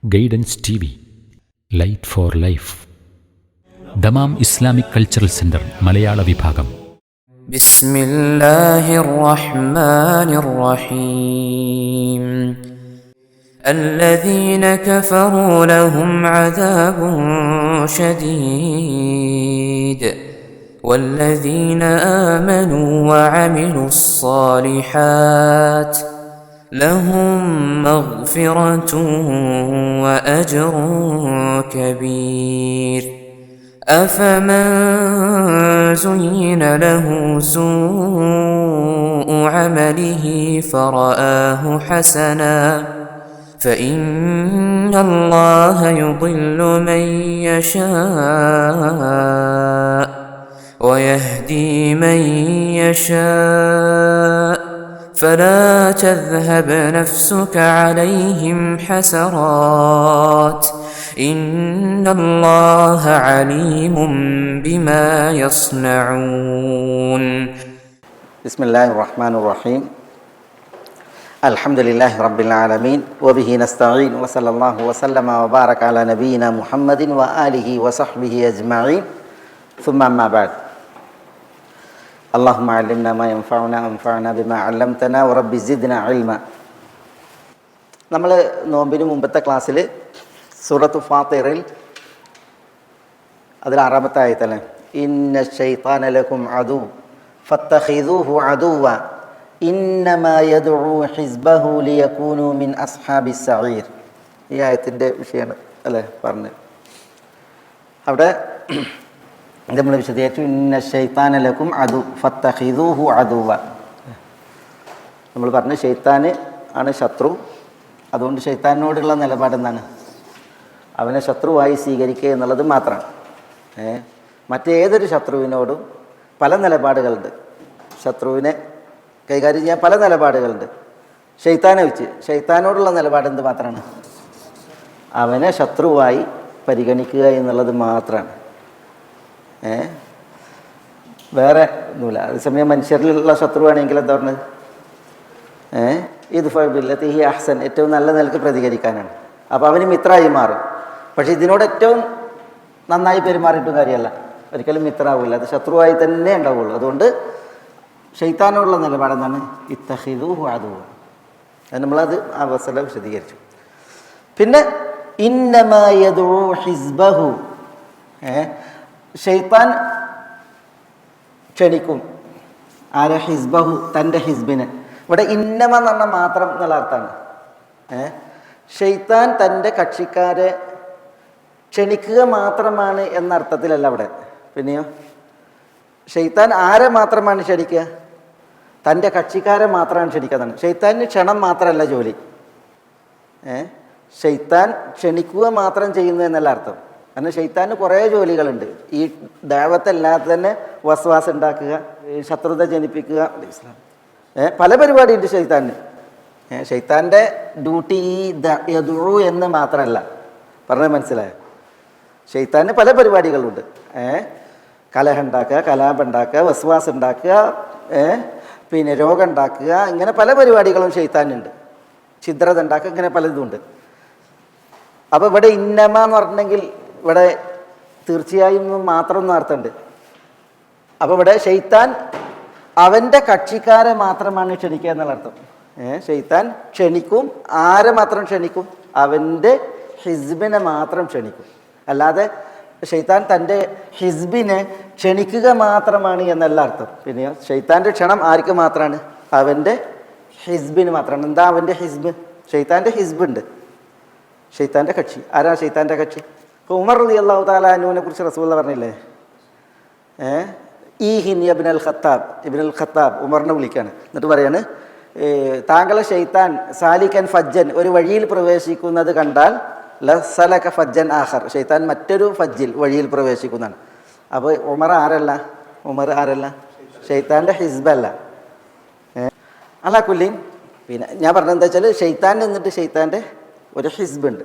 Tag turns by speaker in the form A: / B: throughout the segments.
A: Guidance T V, light for life, Dammam Islamic cultural centre Malayala വിഭാഗം.
B: ബിസ്മില്ലാഹിർ റഹ്മാനിർ റഹീം. الذين كفروا لهم عذاب شديد والذين آمنوا وعملوا الصالحات لهم مغفرة وأجر كبير. أفمن زين له سوء عمله فرآه حسنا فإن الله يضل من يشاء ويهدي من يشاء فلا تذهب نفسك عليهم حسرات إن الله عليم بما يصنعون.
C: بسم الله الرحمن الرحيم. الحمد لله رب العالمين وبه نستعين وصلى الله وسلم وبارك على نبينا محمد وآله وصحبه أجمعين ثم أما بعد. اللهم علمنا ما ينفعنا وانفعنا بما علمتنا ورب زدنا علما. നമ്മൾ നോമ്പിന് മുമ്പത്തെ ക്ലാസ്സിൽ സൂറത്ത് ഫാത്തിറിൽ അതിൽ 6-ാമത്തെ ആയത്തല്ലേ, ഇന്ന ശൈത്താന ലക്കും അദു ഫത്തഖിദൂഹു അദുവ ഇന്നമാ യദ്ഉ ഹിസ്ബഹു ലിയകൂനു മിൻ അസ്ഹാബിസ് സഈർ. ഈ ആയത്തിൻ്റെ വിഷയമാണ് അല്ലേ പറഞ്ഞത്. അവിടെ നമ്മൾ വിശദീകരിച്ചു, ഇന്ന ശൈത്താന ലക്കും അദു ഫത്തഖിദൂഹു അദുവ. നമ്മൾ പറഞ്ഞു ശൈത്താന് ആണ് ശത്രു, അതുകൊണ്ട് ശൈത്താനോടുള്ള നിലപാടെന്താണ്? അവനെ ശത്രുവായി സ്വീകരിക്കുക എന്നുള്ളത് മാത്രമാണ്. മറ്റേതൊരു ശത്രുവിനോടും പല നിലപാടുകളുണ്ട്. ശത്രുവിനെ കൈകാര്യം ചെയ്യാൻ പല നിലപാടുകളുണ്ട്. ശൈത്താനെ വെച്ച് ശൈത്താനോടുള്ള നിലപാട് എന്ത് മാത്രമാണ്? അവനെ ശത്രുവായി പരിഗണിക്കുക എന്നുള്ളത് മാത്രമാണ്. വേറെ ഒന്നുമില്ല. അതേസമയം മനുഷ്യരിലുള്ള ശത്രുവാണെങ്കിൽ എന്താ പറഞ്ഞത്? ഇത് ഫബില്ലത്തി ഹി അഹ്സൻ, ഏറ്റവും നല്ല നിലക്ക് പ്രതികരിക്കാനാണ്. അപ്പോൾ അവന് മിത്രമായി മാറും. പക്ഷേ ഇതിനോട് ഏറ്റവും നന്നായി പെരുമാറിയിട്ടും കാര്യമല്ല, ഒരിക്കലും മിത്രാവില്ല, അത് ശത്രുവായി തന്നെ ഉണ്ടാവുള്ളൂ. അതുകൊണ്ട് ശൈത്താനോടുള്ള നിലപാടെന്താണ്? ഇത്തഖിദൂഹു അദുവ. അത് നമ്മളത് ആ വസല വിശദീകരിച്ചു. പിന്നെ ഇന്നമാ യദ്ഉ ഹിസ്ബഹു, ശൈത്താൻ ക്ഷണിക്കും ആരെ? ഹിസ്ബഹു, തൻ്റെ ഹിസ്ബിനെ. ഇവിടെ ഇന്നമ എന്ന് പറഞ്ഞാൽ മാത്രം എന്നുള്ള അർത്ഥമാണ്. ഷെയ്ത്താൻ തൻ്റെ കക്ഷിക്കാരെ ക്ഷണിക്കുക മാത്രമാണ് എന്ന അർത്ഥത്തിലല്ല അവിടെ. പിന്നെയോ ഷെയ്ത്താൻ ആരെ മാത്രമാണ് ക്ഷണിക്കുക? തൻ്റെ കക്ഷിക്കാരെ മാത്രമാണ് ക്ഷണിക്കുന്നതാണ്. ഷെയ്ത്താനിന് ക്ഷണം മാത്രമല്ല ജോലി. ഷെയ്ത്താൻ ക്ഷണിക്കുക മാത്രം ചെയ്യുന്നു എന്നല്ല അർത്ഥം. കാരണം ഷെയ്ത്താന് കുറേ ജോലികളുണ്ട്. ഈ ദഅവത്തല്ലാതെ തന്നെ വസ്വാസ് ഉണ്ടാക്കുക, ശത്രുത ജനിപ്പിക്കുക, പല പരിപാടിയുണ്ട് ഷെയ്ത്താന്. ഷെയ്ത്താൻ്റെ ഡ്യൂട്ടി ഈ യദ്ഉ എന്ന് മാത്രമല്ല. പറഞ്ഞത് മനസ്സിലായോ? ഷെയ്ത്താന് പല പരിപാടികളുണ്ട്. കലഹം ഉണ്ടാക്കുക, കലാപം ഉണ്ടാക്കുക, വസ്വാസ് ഉണ്ടാക്കുക, പിന്നെ രോഗം ഉണ്ടാക്കുക, ഇങ്ങനെ പല പരിപാടികളും ഷെയ്ത്താനുണ്ട്. ഛിദ്രത ഉണ്ടാക്കുക, ഇങ്ങനെ പലതുമുണ്ട്. അപ്പോൾ ഇവിടെ ഇന്നമ എന്ന് പറഞ്ഞിട്ടുണ്ടെങ്കിൽ ഇവിടെ തീർച്ചയായും മാത്രം അർത്ഥമുണ്ട്. അപ്പോൾ ഇവിടെ ഷെയ്ത്താൻ അവൻ്റെ കക്ഷിക്കാരെ മാത്രമാണ് ക്ഷണിക്കുക എന്നുള്ള അർത്ഥം. ഷെയ്ത്താൻ ക്ഷണിക്കും. ആരെ മാത്രം ക്ഷണിക്കും? അവൻ്റെ ഹിസ്ബിനെ മാത്രം ക്ഷണിക്കും. അല്ലാതെ ഷെയ്ത്താൻ തൻ്റെ ഹിസ്ബിനെ ക്ഷണിക്കുക മാത്രമാണ് എന്നല്ല അർത്ഥം. പിന്നെ ഷെയ്ത്താൻ്റെ ക്ഷണം ആർക്ക് മാത്രമാണ്? അവൻ്റെ ഹിസ്ബിന് മാത്രമാണ്. എന്താ അവൻ്റെ ഹിസ്ബ്? ഷെയ്ത്താൻ്റെ ഹിസ്ബുണ്ട്, ഷെയ്ത്താൻ്റെ കക്ഷി. ആരാ ഷെയ്ത്താൻ്റെ കക്ഷി? ഇപ്പോൾ ഉമർ റളിയല്ലാഹു തആല അൻഹുവിനെ കുറിച്ച് റസൂലുള്ളാഹി പറഞ്ഞില്ലേ, ഈഹിൻ ഇബ്നുൽ ഖത്താബ് ഉമറിനെ വിളിക്കുകയാണ്. എന്നിട്ട് പറയാണ്, താങ്കളെ ഷെയ്ത്താൻ സാലിക്കൻ ഫജ്ജൻ, ഒരു വഴിയിൽ പ്രവേശിക്കുന്നത് കണ്ടാൽ ലസലക ഫജ്ജൻ ആഖർ, ഷെയ്ത്താൻ മറ്റൊരു ഫജ്ജിൽ വഴിയിൽ പ്രവേശിക്കുന്നതാണ്. അപ്പോൾ ഉമർ ആരല്ല? ഷെയ്ത്താൻ്റെ ഹിസ്ബല്ല. അല്ലാ കുല്ലീൻ. പിന്നെ ഞാൻ പറഞ്ഞത് എന്താ വെച്ചാൽ, ഷെയ്ത്താൻ എന്നിട്ട് ഷെയ്ത്താൻ്റെ ഒരു ഹിസ്ബുണ്ട്.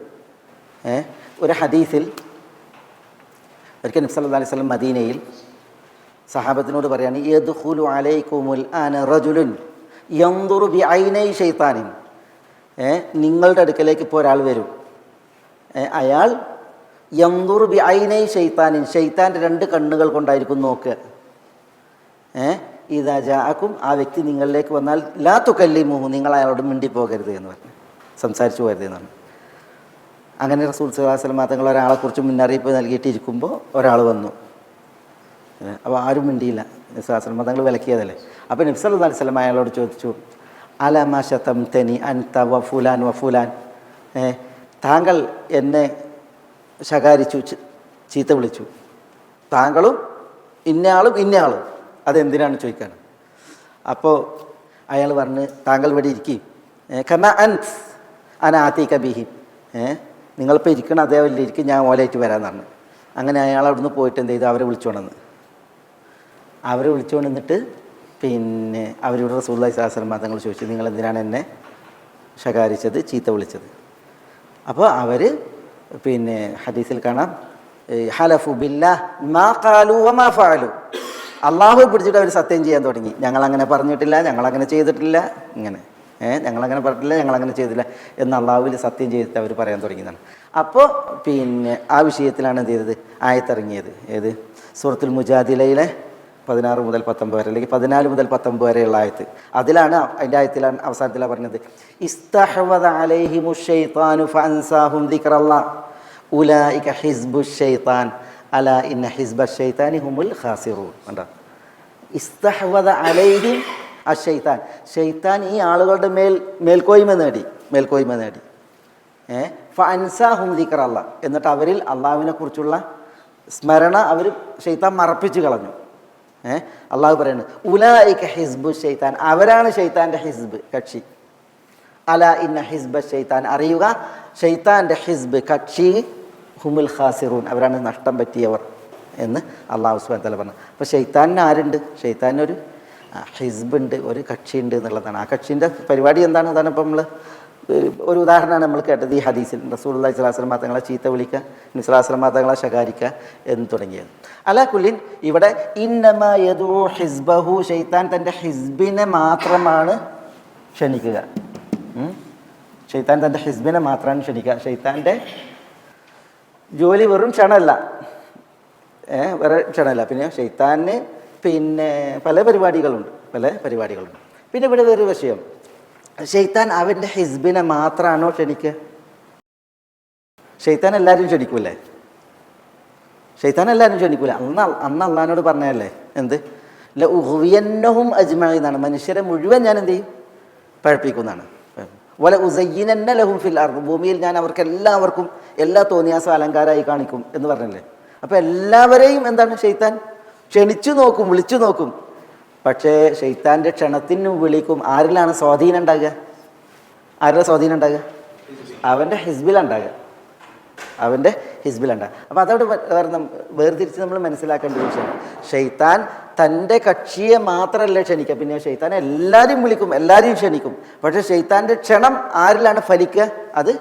C: ഒരു ഹദീസിൽ ഒരിക്കൽ നബി സല്ലല്ലാഹു അലൈഹി വസല്ലം മദീനയിൽ സഹാബത്തിനോട് പറയാണ്, യദ്ഖുലു അലൈക്കുമുൽ ആന റജുലുൻ യൻദുറു ബിഐനൈ ശൈത്താനിൻ, നിങ്ങളുടെ അടുക്കലേക്ക് ഇപ്പോൾ ഒരാൾ വരും, അയാൾ യന്ദുർ ബി ഐനൈ ഷെയ്ത്താനിൻ, ഷെയ്ത്താൻ്റെ 2 കണ്ണുകൾ കൊണ്ടായിരിക്കും നോക്കുക. ഇദാ ജാഅക്കും, ആ വ്യക്തി നിങ്ങളിലേക്ക് വന്നാൽ ലാ തുകല്ലിമുഹു, നിങ്ങൾ അയാളോട് മിണ്ടിപ്പോകരുത് എന്ന് പറഞ്ഞു, സംസാരിച്ചു പോകരുത് എന്ന് പറഞ്ഞു. അങ്ങനെ റസൂൽ സല്ലല്ലാഹു അലൈഹി വസല്ലം തങ്ങൾ ഒരാളെക്കുറിച്ച് മുന്നറിയിപ്പ് നൽകിയിട്ടിരിക്കുമ്പോൾ ഒരാൾ വന്നു. അപ്പോൾ ആരും മിണ്ടിയില്ല. നബി സല്ലല്ലാഹു അലൈഹി വസല്ലം തങ്ങൾ വിലക്കിയതല്ലേ. അപ്പോൾ നബി സല്ലല്ലാഹു അലൈഹി വസല്ലം അയാളോട് ചോദിച്ചു, അലമാ ശതംതനി അൻത വഫുലാൻ വഫുലാൻ, താങ്കൾ എന്നെ ശകാരിച്ചു, ചീത്ത വിളിച്ചു, താങ്കളും ഇന്നയാളും ഇന്നയാളും, അതെന്തിനാണ് ചോദിക്കാൻ. അപ്പോൾ അയാൾ പറഞ്ഞ്, താങ്കൾ ഇവിടെ ഇരിക്കും, കമ അൻത് അന ആതീക ബിഹി, നിങ്ങളിപ്പോൾ ഇരിക്കണം അതേപോലെ ഇരിക്കും, ഞാൻ ഓലായിട്ട് വരാമെന്ന് പറഞ്ഞു. അങ്ങനെ അയാൾ അവിടുന്ന് പോയിട്ട് എന്ത് ചെയ്തു, അവരെ വിളിച്ചുകൊണ്ടിരുന്നിട്ട് പിന്നെ അവരോട് റസൂലുള്ളാഹി സ്വല്ലല്ലാഹു അലൈഹി വസല്ലം തങ്ങൾ ചോദിച്ചു, നിങ്ങൾ എന്തിനാണ് എന്നെ ശകാരിച്ചത്, ചീത്ത വിളിച്ചത്? അപ്പോൾ അവർ പിന്നെ ഹദീസിൽ കാണാം, ഹലഫു ബില്ലാഹ് മാ ഖാലു വമാ ഫഅലു, അള്ളാഹുവെ പിടിച്ചിട്ട് അവർ സത്യം ചെയ്യാൻ തുടങ്ങി, ഞങ്ങളങ്ങനെ പറഞ്ഞിട്ടില്ല, ഞങ്ങളങ്ങനെ ചെയ്തിട്ടില്ല, ഇങ്ങനെ ഞങ്ങളങ്ങനെ പറഞ്ഞിട്ടില്ല, ഞങ്ങളങ്ങനെ ചെയ്തില്ല എന്ന് അള്ളാഹുവിൽ സത്യം ചെയ്തിട്ട് അവർ പറയാൻ തുടങ്ങിയതാണ്. അപ്പോൾ പിന്നെ ആ വിഷയത്തിലാണ് എന്ത് ചെയ്തത്, ആയത്തിറങ്ങിയത്. ഏത്? സൂറത്തുൽ മുജാദിലയിലെ 16 മുതൽ 19 വരെ, അല്ലെങ്കിൽ 14 മുതൽ 19 വരെയുള്ള ആയത്ത്. അതിലാണ്, അതിൻ്റെ ആയത്തിലാണ് അവസാനത്തിലാണ് പറഞ്ഞത്, ഇസ്തഹ്വദ അലൈഹിമുശ് ശൈത്താനു ഫഅൻസാഹും ദിക്റല്ലാഹ് ഉലൈക ഹിസ്ബുശ് ശൈത്താൻ അലാ ഇന്ന ഹിസ്ബശ് ശൈത്താനി ഹുമുൽ ഖാസിറൂൻ. കണ്ടോ? ഇസ്തഹ്വദ അലൈഹിം അശൈത്താൻ, ശൈത്താൻ ഈ ആളുകളുടെ മേൽക്കോയ്മ നേടി. ഫഅൻസാഹും ദിക്റല്ലാഹ്, എന്നിട്ട് അവരിൽ അള്ളാഹുവിനെ കുറിച്ചുള്ള സ്മരണ അവർ ശൈത്താൻ മറപ്പിച്ച് കളഞ്ഞു. അള്ളാഹു പറയുന്നത്, ഉലൈക ഹിസ്ബു ശൈത്താൻ, അവരാണ് ശൈത്താൻ്റെ ഹിസ്ബ്, കക്ഷി. അലാ ഇന്ന ഹിസ്ബ ശൈത്താൻ, അറിയുക ശൈത്താൻ്റെ ഹിസ്ബ്, കക്ഷി, ഹുമുൽ ഖാസിറൂൻ, അവരാണ് നഷ്ടം പറ്റിയവർ എന്ന് അള്ളാഹു സുബ്ഹാനഹു വ തആല പറഞ്ഞു. അപ്പോൾ ശൈത്താനിന് ആരുണ്ട്? ശൈത്താനൊരു ഹിസ്ബുണ്ട്, ഒരു കക്ഷിയുണ്ട് എന്നുള്ളതാണ്. ആ കക്ഷീൻ്റെ പരിപാടി എന്താണ്? അതാണ് ഇപ്പോൾ നമ്മൾ ഒരു ഉദാഹരണമാണ് നമ്മൾ കേട്ടത് ഈ ഹദീസിൽ. റസൂലുള്ളാഹി സ്വല്ലല്ലാഹു അലൈഹി വസല്ലം തങ്ങളെ ചീത്ത വിളിക്കുക, നബി സ്വല്ലല്ലാഹു അലൈഹി വസല്ലം തങ്ങളെ ശകാരിക്കുക എന്ന് തുടങ്ങിയത്. അലാ കുല്ലിൻ, ഇവിടെ ഇന്നമാ യദൂ ഹിസ്ബഹു, ശൈത്താൻ തൻ്റെ ഹിസ്ബിനെ മാത്രമാണ് ക്ഷണിക്കുക. ശൈത്താൻ തൻ്റെ ഹിസ്ബിനെ മാത്രമാണ് ക്ഷണിക്കുക. ശൈത്താൻ്റെ ജോലി വെറും ക്ഷണമല്ല, വേറെ ക്ഷണമല്ല. പിന്നെ ശൈത്താന് പിന്നെ പല പരിപാടികളുണ്ട്. പിന്നെ ഇവിടെ വേറൊരു വിഷയം, ശൈത്താൻ അവൻ്റെ ഹിസ്ബിനെ മാത്രമാണോ ക്ഷണിക്കുക? ശൈത്താൻ എല്ലാവരും ക്ഷണിക്കൂലേ? ശൈത്താൻ എല്ലാവരും ക്ഷണിക്കൂല. അന്ന് അള്ളാഹിനോട് പറഞ്ഞതല്ലേ, എന്ത് ലഉഗ്വിയന്നഹും അജ്മഈൻ എന്നാണ്, മനുഷ്യരെ മുഴുവൻ ഞാൻ എന്ത് ചെയ്യും? പഴപ്പിക്കുന്നതാണ്. വല ഉസയ്യിനന്ന ലഹും ഫിൽ അർദ്, ഭൂമിയിൽ ഞാൻ അവർക്ക് എല്ലാവർക്കും എല്ലാ തോന്നിയാസം അലങ്കാരമായി കാണിക്കും എന്ന് പറഞ്ഞല്ലേ. അപ്പോൾ എല്ലാവരെയും എന്താണ് ശൈത്താൻ ക്ഷണിച്ചു നോക്കും, വിളിച്ചു നോക്കും. പക്ഷേ ശൈത്താൻ്റെ ക്ഷണത്തിനും വിളിക്കും ആരിലാണ് സ്വാധീനം ഉണ്ടാകുക? ആരുടെ സ്വാധീനം ഉണ്ടാകുക? അവൻ്റെ ഹിസ്ബിലുണ്ടാകുക. അപ്പോൾ അതവിടെ വേർതിരിച്ച് നമ്മൾ മനസ്സിലാക്കേണ്ട വിഷയം, ശൈത്താൻ തൻ്റെ കക്ഷിയെ മാത്രമല്ല ക്ഷണിക്കുക, പിന്നെ ശൈത്താൻ എല്ലാവരും വിളിക്കും, എല്ലാവരെയും ക്ഷണിക്കും. പക്ഷേ ശൈത്താൻ്റെ ക്ഷണം ആരിലാണ് ഫലിക്കുക? അത്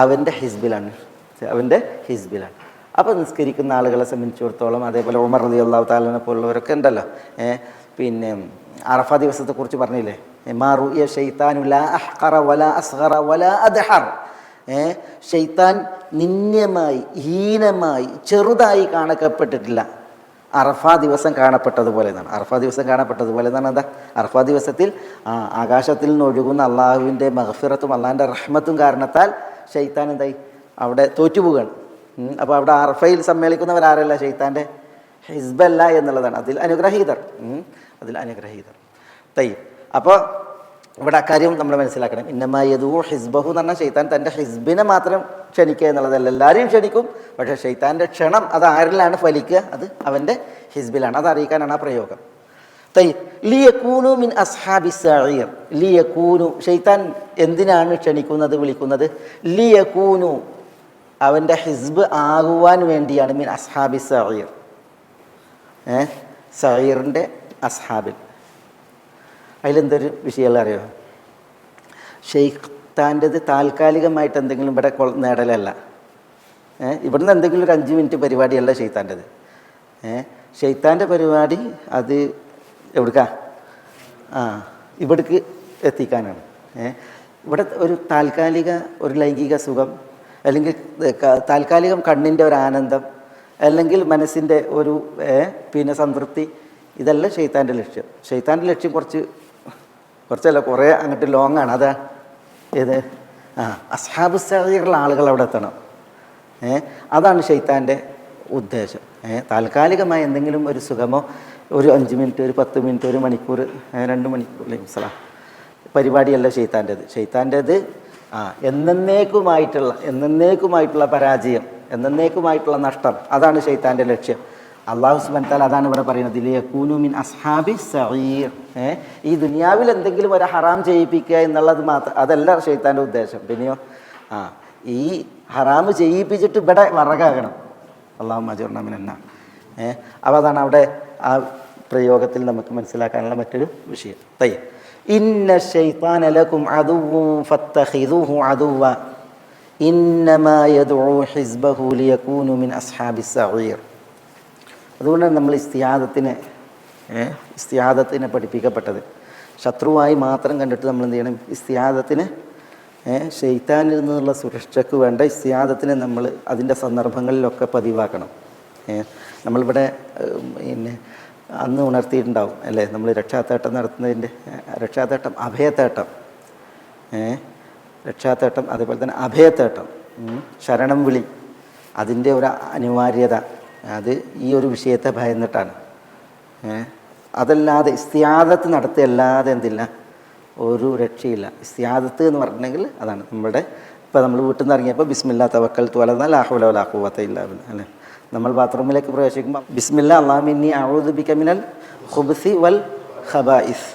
C: അവൻ്റെ ഹിസ്ബിലാണ്. അപ്പോൾ നിസ്കരിക്കുന്ന ആളുകളെ സംബന്ധിച്ചിടത്തോളം, അതേപോലെ ഉമർ റളിയല്ലാഹു തആല പോലുള്ളവരൊക്കെ ഉണ്ടല്ലോ, പിന്നെ അറഫ ദിവസത്തെക്കുറിച്ച് പറഞ്ഞില്ലേ, മാ റുഇയ ശൈത്താനു ലാ അഹ്ഖറ വലാ അസ്ഗറ വലാ അദ്ഹർ, ശൈത്താൻ നിന്ദ്യമായി, ഹീനമായി, ചെറുതായി കാണപ്പെട്ടിട്ടില്ല അറഫാ ദിവസം കാണപ്പെട്ടതുപോലെ എന്നാണ്. എന്താ? അറഫാ ദിവസത്തിൽ ആകാശത്തിൽ നിന്ന് ഒഴുകുന്ന അള്ളാഹുവിൻ്റെ മഗ്ഫിറത്തും അള്ളാഹിൻ്റെ റഹ്മത്തും കാരണത്താൽ ശൈത്താൻ എന്തായി? അവിടെ തോറ്റുപോവുകയാണ്. അപ്പോൾ അവിടെ അറഫയിൽ സമ്മേളിക്കുന്നവരാരല്ല? ശൈത്താൻ്റെ ഹിസ്ബല്ല എന്നുള്ളതാണ്. അതിൽ അനുഗ്രഹീതർ. തയ്യ്. അപ്പോൾ ഇവിടെ അക്കാര്യം നമ്മൾ മനസ്സിലാക്കണം. ഇന്നമാ യദൂ ഹിസ്ബഹു എന്ന് പറഞ്ഞാൽ ശൈത്താൻ തൻ്റെ ഹിസ്ബിനെ മാത്രം ക്ഷണിക്കുക എന്നുള്ളതല്ല, എല്ലാവരെയും ക്ഷണിക്കും. പക്ഷേ ശൈത്താൻ്റെ ക്ഷണം അത് ആരിലാണ് ഫലിക്കുക? അത് അവൻ്റെ ഹിസ്ബിലാണ്. അത് അറിയിക്കാനാണ് ആ പ്രയോഗം. തയ്യ്. ലിയകൂനു മിൻ അസ്ഹാബി സഈർ, ലിയകൂനു, ശൈത്താൻ എന്തിനാണ് ക്ഷണിക്കുന്നത്, വിളിക്കുന്നത്? ലിയകൂനു, അവൻ്റെ ഹിസ്ബ് ആകുവാൻ വേണ്ടിയാണ്. മിൻ അസ്ഹാബി സഈർ, സഈറിൻ്റെ അസ്ഹാബിൽ. അതിലെന്തൊരു വിഷയമുള്ള അറിയോ? ശൈത്താൻ്റെത് താൽക്കാലികമായിട്ട് എന്തെങ്കിലും ഇവിടെ നേടലല്ല. ഇവിടുന്ന് എന്തെങ്കിലും ഒരു 5 മിനിറ്റ് പരിപാടിയല്ല ശൈത്താൻ്റെത്. ശൈത്താൻ്റെ പരിപാടി അത് എവിടുക്കാ? ഇവിടേക്ക് എത്തിക്കാനാണ്. ഇവിടെ ഒരു താൽക്കാലിക ഒരു ലൈംഗിക സുഖം, അല്ലെങ്കിൽ താൽക്കാലികം കണ്ണിൻ്റെ ഒരു ആനന്ദം, അല്ലെങ്കിൽ മനസ്സിൻ്റെ ഒരു പിന്നെ സംതൃപ്തി, ഇതല്ല ഷെയ്ത്താൻ്റെ ലക്ഷ്യം. ഷെയ്ത്താൻ്റെ ലക്ഷ്യം കുറച്ചല്ല, കുറേ അങ്ങോട്ട് ലോങ്ങാണ്. അതാ ഏത് അസ്ഹാബു സഈറിലുള്ള ആളുകൾ അവിടെ എത്തണം. അതാണ് ഷെയ്ത്താൻ്റെ ഉദ്ദേശം. താൽക്കാലികമായ എന്തെങ്കിലും ഒരു സുഖമോ, ഒരു 5 മിനിറ്റ്, ഒരു 10 മിനിറ്റ്, ഒരു മണിക്കൂർ, 2 മണിക്കൂർ പരിപാടിയല്ല ഷെയ്ത്താൻ്റേത് എന്നേക്കുമായിട്ടുള്ള പരാജയം, എന്നേക്കുമായിട്ടുള്ള നഷ്ടം, അതാണ് ഷെയ്ത്താൻ്റെ ലക്ഷ്യം. അല്ലാഹു സുബ്ഹാനഹു വ തആല അതാണ് ഇവിടെ പറയുന്നത്, ലിയകൂനു മിൻ അസ്ഹാബി സഈർ. ഈ ദുനിയാവിൽ എന്തെങ്കിലും ഒരു ഹറാം ചെയ്യിപ്പിക്കുക എന്നുള്ളത് മാത്രം, അതല്ല ഷെയ്ത്താൻ്റെ ഉദ്ദേശം. പിന്നെയോ ഈ ഹറാം ചെയ്യിപ്പിച്ചിട്ട് ഇവിടെ വറകാകണം. അല്ലാഹുമ്മ അജിർനാ മിനന്നാർ. അപ്പോൾ അതാണ് അവിടെ ആ പ്രയോഗത്തിൽ നമുക്ക് മനസ്സിലാക്കാനുള്ള മറ്റൊരു വിഷയം. തയ്യ ഇന്ന ശൈത്താന ലക്കും അദുവ്വുൻ ഫത്തഖിദൂഹു അദുവ്വ ഇന്നമാ യദ്ഉ ഹിസ്ബഹു ലിയകൂനു മിൻ അസ്ഹാബിസ് സഈർ. അതുകൊണ്ടാണ് നമ്മൾ ഇസ്തിയാദത്തിനെ പഠിപ്പിക്കപ്പെട്ടത്. ശത്രുവായി മാത്രം കണ്ടിട്ട് നമ്മൾ എന്ത് ചെയ്യണം? ഇസ്തിയാദത്തിന്, ശൈത്താനിൽ നിന്നുള്ള സുരക്ഷയ്ക്ക് വേണ്ട ഇസ്തിയാദത്തിനെ നമ്മൾ അതിൻ്റെ സന്ദർഭങ്ങളിലൊക്കെ പതിവാക്കണം. നമ്മളിവിടെ പിന്നെ അന്ന് ഉണർത്തിയിട്ടുണ്ടാവും അല്ലേ, നമ്മൾ രക്ഷാത്തേട്ടം നടത്തുന്നതിൻ്റെ രക്ഷാത്തേട്ടം, അഭയത്തേട്ടം, രക്ഷാത്തേട്ടം, അതേപോലെ തന്നെ അഭയത്തേട്ടം, ശരണം വിളി, അതിൻ്റെ ഒരു അനിവാര്യത, അത് ഈ ഒരു വിഷയത്തെ ഭയന്നിട്ടാണ്. അതല്ലാതെ ഇസ്തിയാദത്ത് നടത്തിയല്ലാതെ എന്തില്ല, ഒരു രക്ഷയില്ല. ഇസ്തിയാദത്ത് എന്ന് പറഞ്ഞിട്ടുണ്ടെങ്കിൽ അതാണ് നമ്മുടെ, ഇപ്പോൾ നമ്മൾ വീട്ടിൽ നിന്ന് ഇറങ്ങിയപ്പോൾ ബിസ്മില്ലാ തവക്കൽതു അലല്ലാഹി ലാ ഹൗല വലാ ഖുവത ഇല്ലാ ബില്ലാഹ് അല്ലേ. നമ്മൾ ബാത്റൂമിലേക്ക് പ്രവേശിക്കുമ്പോൾ ബിസ്മില്ലാ അല്ലാഹുമ്മ ഇന്നി അഊദു ബിക മിനൽ ഖുബ്സി വൽ ഖബായിസ്.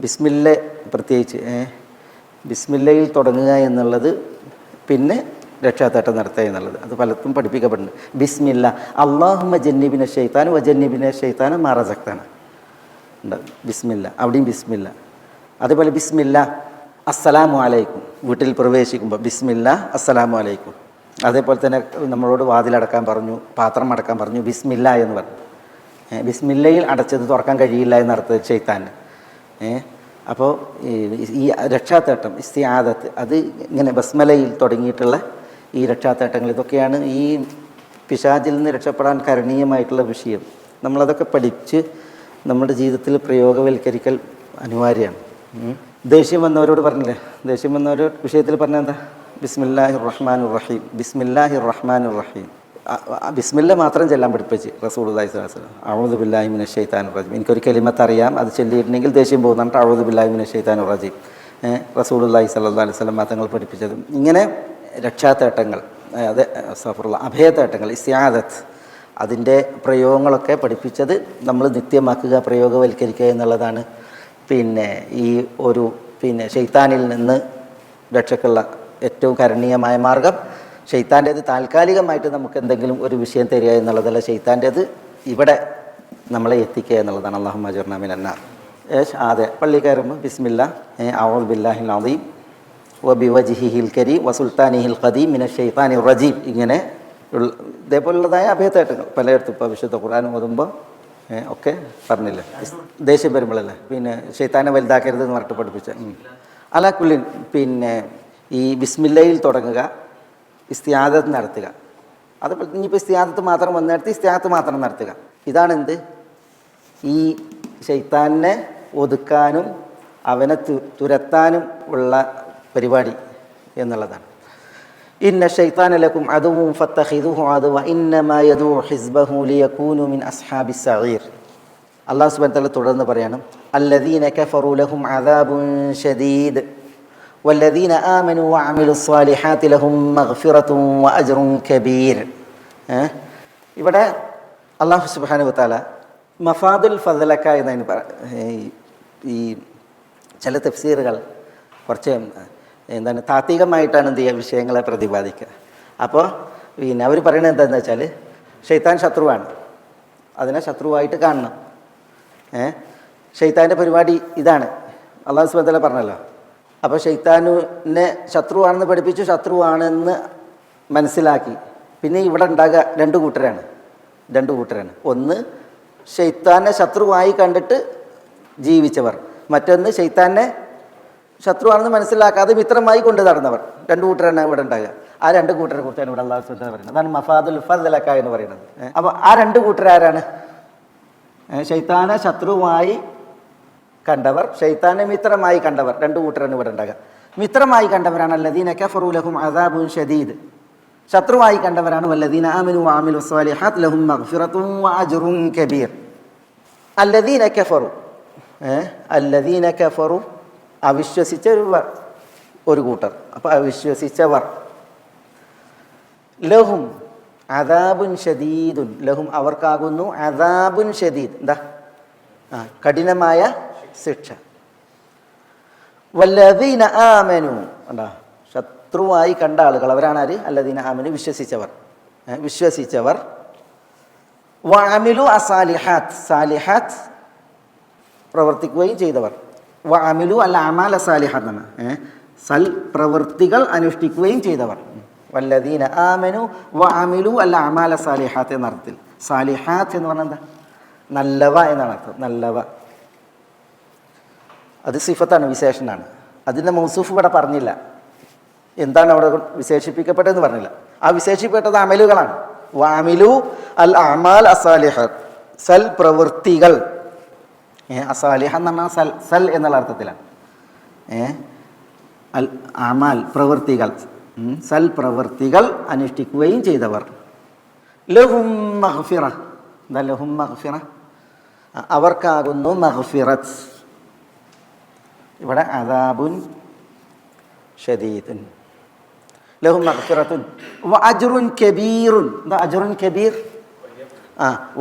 C: ബിസ്മില്ല പ്രത്യേകിച്ച് ബിസ്മില്ലയിൽ തുടങ്ങുക എന്നുള്ളത്, പിന്നെ രക്ഷാത്തേട്ടം നടത്തുക എന്നുള്ളത്, അത് പലർക്കും പഠിപ്പിക്കപ്പെടുന്നു. ബിസ്മില്ല അല്ലാഹുമ്മ ജന്നിബിന ശൈത്താൻ വജന്നിബിന ശൈത്താന മാ റസഖ്തന ഉണ്ട്. ബിസ്മില്ല, അവിടെയും ബിസ്മില്ല. അതേപോലെ ബിസ്മില്ല അസ്സലാമു അലൈക്കും, വീട്ടിൽ പ്രവേശിക്കുമ്പോൾ ബിസ്മില്ല അസ്സലാമു അലൈക്കും. അതേപോലെ തന്നെ നമ്മളോട് വാതിലടക്കാൻ പറഞ്ഞു, പാത്രം അടക്കാൻ പറഞ്ഞു, ബിസ്മില്ല എന്ന് പറഞ്ഞു. ബിസ്മില്ലയിൽ അടച്ചത് തുറക്കാൻ കഴിയില്ല എന്നർത്ഥം ശൈത്താന്. അപ്പോൾ ഈ രക്ഷാത്തേട്ടം, ഇസ്തിആദത്ത്, അത് ഇങ്ങനെ ബസ്മലയിൽ തുടങ്ങിയിട്ടുള്ള ഈ രക്ഷാത്തേട്ടങ്ങൾ, ഇതൊക്കെയാണ് ഈ പിശാചിൽ നിന്ന് രക്ഷപ്പെടാൻ കരണീയമായിട്ടുള്ള വിഷയം. നമ്മളതൊക്കെ പഠിച്ച് നമ്മുടെ ജീവിതത്തിൽ പ്രയോഗവൽക്കരിക്കൽ അനിവാര്യമാണ്. ദേഷ്യം വന്നവരോട് പറഞ്ഞില്ലേ, ദേഷ്യം വന്നവർ വിഷയത്തിൽ പറഞ്ഞ എന്താ? ബിസ്മില്ലാഹിർ റഹ്മാനിർ റഹീം, ബിസ്മില്ലാഹിർ റഹ്മാനിർ റഹീം. ബിസ്മില്ല മാത്രം ചെല്ലാൻ പഠിപ്പിച്ച് റസൂലുള്ളാഹി സ്വല്ലല്ലാഹു അലൈഹി വസല്ലം. അഊദു ബില്ലാഹി മിനശ് ശൈത്താനിർ റജീം. എനിക്കൊരു കലിമത്ത് അറിയാം, അത് ചൊല്ലിയിട്ടുണ്ടെങ്കിൽ ദേഷ്യം പോകുന്നുണ്ട്. അഊദു ബില്ലാഹി മിനശ് ശൈത്താനിർ റജീം റസൂലുള്ളാഹി സ്വല്ലല്ലാഹു അലൈഹി വസല്ലം തങ്ങൾ പഠിപ്പിച്ചത്. ഇങ്ങനെ രക്ഷാത്തേട്ടങ്ങൾ, അത് അഭയത്തേട്ടങ്ങൾ, ഇസ്തിആദത്ത്, അതിൻ്റെ പ്രയോഗങ്ങളൊക്കെ പഠിപ്പിച്ചത് നമ്മൾ നിത്യമാക്കുക, പ്രയോഗവൽക്കരിക്കുക എന്നുള്ളതാണ്. പിന്നെ ഈ ഒരു ശൈത്താനിൽ നിന്ന് രക്ഷക്കുള്ള ഏറ്റവും കരണീയമായ മാർഗം. ശൈത്താൻ്റേത് താൽക്കാലികമായിട്ട് നമുക്ക് എന്തെങ്കിലും ഒരു വിഷയം തരിക എന്നുള്ളതല്ല, ശൈത്താൻ്റേത് ഇവിടെ നമ്മളെ എത്തിക്കുക എന്നുള്ളതാണ്. അല്ലാഹുമ്മ അജിർനാ മിനന്നാർ. അതെ, പള്ളി കയറുമ്പോൾ ബിസ്മില്ല അഊദു ബില്ലാഹിൽ അദീം വബിവജ്ഹിഹിൽ കരീം വസുൽത്താനിഹിൽ ഖദീം മിനശ് ശൈത്താനിർ റജീം. ഇങ്ങനെ ഇതേപോലുള്ളതായ അഭയത്തേട്ടങ്ങൾ പലയിടത്തും ഇപ്പോൾ വിശുദ്ധ ഖുർആൻ ഓതുമ്പോൾ ഒക്കെ പറഞ്ഞില്ലേ. ദേഷ്യം വരുമ്പോഴല്ലേ ശൈത്താനെ വലുതാക്കരുത് എന്ന് പറഞ്ഞിട്ട് പഠിപ്പിച്ച അലാക്കുല്ലിൻ. ഈ ബിസ്മില്ലയിൽ തുടങ്ങുക, ഇസ്തിആദത്ത് നടത്തുക. അതുപോലെ ഇനിയിപ്പോൾ ഇസ്തിആദത്ത് മാത്രം വന്നിടത്ത് ഇസ്തിആദത്ത് മാത്രം നടത്തുക. ഇതാണെന്ത്, ഈ ശൈത്താനെ ഒതുക്കാനും അവനെ തുരത്താനും ഉള്ള പരിപാടി എന്നുള്ളതാണ്. ഇന്ന ശൈത്താന ലക്കും അദുവ്വുൻ ഫത്തഖിദൂഹു അദുവ്വ ഇന്നമാ യദ്ഉ ഹിസ്ബഹു ലിയകൂനു മിൻ അസ്ഹാബിസ് സഈർ. അല്ലാഹു സുബ്ഹാനഹു വ തആല തുടർന്ന് പറയണം, അല്ലദീന കഫറു ലഹും അദാബുൻ ശദീദ് വല്ലദീന ആമനു വഅമിലു സ്വാലിഹാത്തി ലഹും മഗ്ഫിറത്തുൻ വഅജ്റുൻ കബീർ. ഇവിടെ അല്ലാഹു സുബ്ഹാനഹു വ തആല മഫാദുൽ ഫദ്ലക എന്നതിന് ഈ ചില തഫ്സീറുകൾ കുറച്ച് താത്വികമായിട്ടാണ് എന്ത് ചെയ്യുക, വിഷയങ്ങളെ പ്രതിപാദിക്കുക. അപ്പോൾ അവർ പറയുന്നത് എന്താണെന്ന് വെച്ചാൽ, ശൈത്താൻ ശത്രുവാണ്, അതിനെ ശത്രുവായിട്ട് കാണണം. ശൈത്താൻ്റെ പരിപാടി ഇതാണ്, അല്ലാഹു സുബ്ഹാനഹു വ തആല പറഞ്ഞല്ലോ. അപ്പോൾ ശൈത്താനെ ശത്രുവാണെന്ന് പഠിപ്പിച്ചു, ശത്രുവാണെന്ന് മനസ്സിലാക്കി. പിന്നെ ഇവിടെ ഉണ്ടാകുക രണ്ട് കൂട്ടരാണ്. ഒന്ന് ശൈത്താനെ ശത്രുവായി കണ്ടിട്ട് ജീവിച്ചവർ, മറ്റൊന്ന് ശൈത്താനെ ശത്രുവാണെന്ന് മനസ്സിലാക്കാതെ മിത്രമായി കൊണ്ട് നടന്നവർ 2 കൂട്ടരാണ് ഇവിടെ ഉണ്ടാകുക. ആ 2 കൂട്ടരെ കുറിച്ചാണ് ഇവിടെ അള്ളാഹു സുബ്ഹാനഹു പറയുന്നത്. അതാണ് മഫാദുൽ ഫദ്ലക എന്ന് പറയുന്നത്. അപ്പോൾ ആ 2 കൂട്ടരാരാണ്? ശൈത്താനെ ശത്രുവായി കണ്ടവർ, ശൈത്താനെ മിത്രമായി കണ്ടവർ. 2 കൂട്ടരാണ് ഇവിടെ ഉണ്ടാകുക. മിത്രമായി കണ്ടവരാണ് അല്ലദീന കഫറു ലഹും അദാബുൻ ശദീദ്. ശത്രുവായി കണ്ടവരാണ് വല്ലദീന ആമനു വഅമിലു സ്വാലിഹാത്ത് ലഹും മഗ്ഫിറത്തുൻ വഅജ്റുൻ കബീർ. അല്ലദീന കഫറു, അല്ലദീന കഫറു അവിശ്വസിച്ച ഒരു കൂട്ടർ. അപ്പോൾ അവിശ്വസിച്ചവർ ലഹും അദാബുൻ ഷദീദുൻ, ലഹും അവർക്കാകുന്നു അദാബുൻ ഷദീദ്, എന്താ കഠിനമായ ശിക്ഷ. വല്ലദീന ആമനു, എന്താ ശത്രുവായി കണ്ട ആളുകൾ, അവരാണ് ആര്? അല്ലദീന ആമനു, വിശ്വസിച്ചവർ. വിശ്വസിച്ചവർ വഅമിലു അസാലിഹാത്ത്, സാലിഹാത്ത് പ്രവർത്തിക്കുകയും ചെയ്തവർ. വഅമിലു അൽ അമാല സാലിഹാത്ത് എന്നാണ്, സൽ പ്രവൃത്തികൾ അനുഷ്ഠിക്കുകയും ചെയ്തവർ. വല്ലദീന ആമനു വഅമിലു അൽ അമാല സാലിഹാത്ത് എന്ന അർത്ഥത്തിൽ. സാലിഹാത്ത് എന്ന് പറഞ്ഞാൽ എന്താ? നല്ലവ എന്നാണ് അർത്ഥം. നല്ലവ അത് സിഫത്താണ്, വിശേഷനാണ്. അതിൻ്റെ മൗസൂഫ് ഇവിടെ പറഞ്ഞില്ല, എന്താണ് അവിടെ വിശേഷിപ്പിക്കപ്പെട്ടതെന്ന് പറഞ്ഞില്ല. ആ വിശേഷിപ്പെട്ടത് അമലുകളാണ്. വഅമിലു അൽ അമാൽ അസാലിഹാത്ത്, സൽ പ്രവൃത്തികൾ. അസാലിഹ എന്ന് പറഞ്ഞാൽ സൽ എന്നുള്ള അർത്ഥത്തിലാണ്. അൽ അമാൽ പ്രവൃത്തികൾ, സൽ പ്രവൃത്തികൾ അനുഷ്ഠിക്കുകയും ചെയ്തവർ. ലഹും മഗ്ഫിറ, എന്താ ലഹും മഗ്ഫിറ? അവർക്കാകുന്നു മഗ്ഫിറത്ത്. ഇവിടെ അദാബുൻ ഷദീദുൻ, ലഹും മഗ്ഫിറത്തുൻ വഅജ്റുൻ കബീറുൻ. എന്താ അജ്റുൻ കബീർ?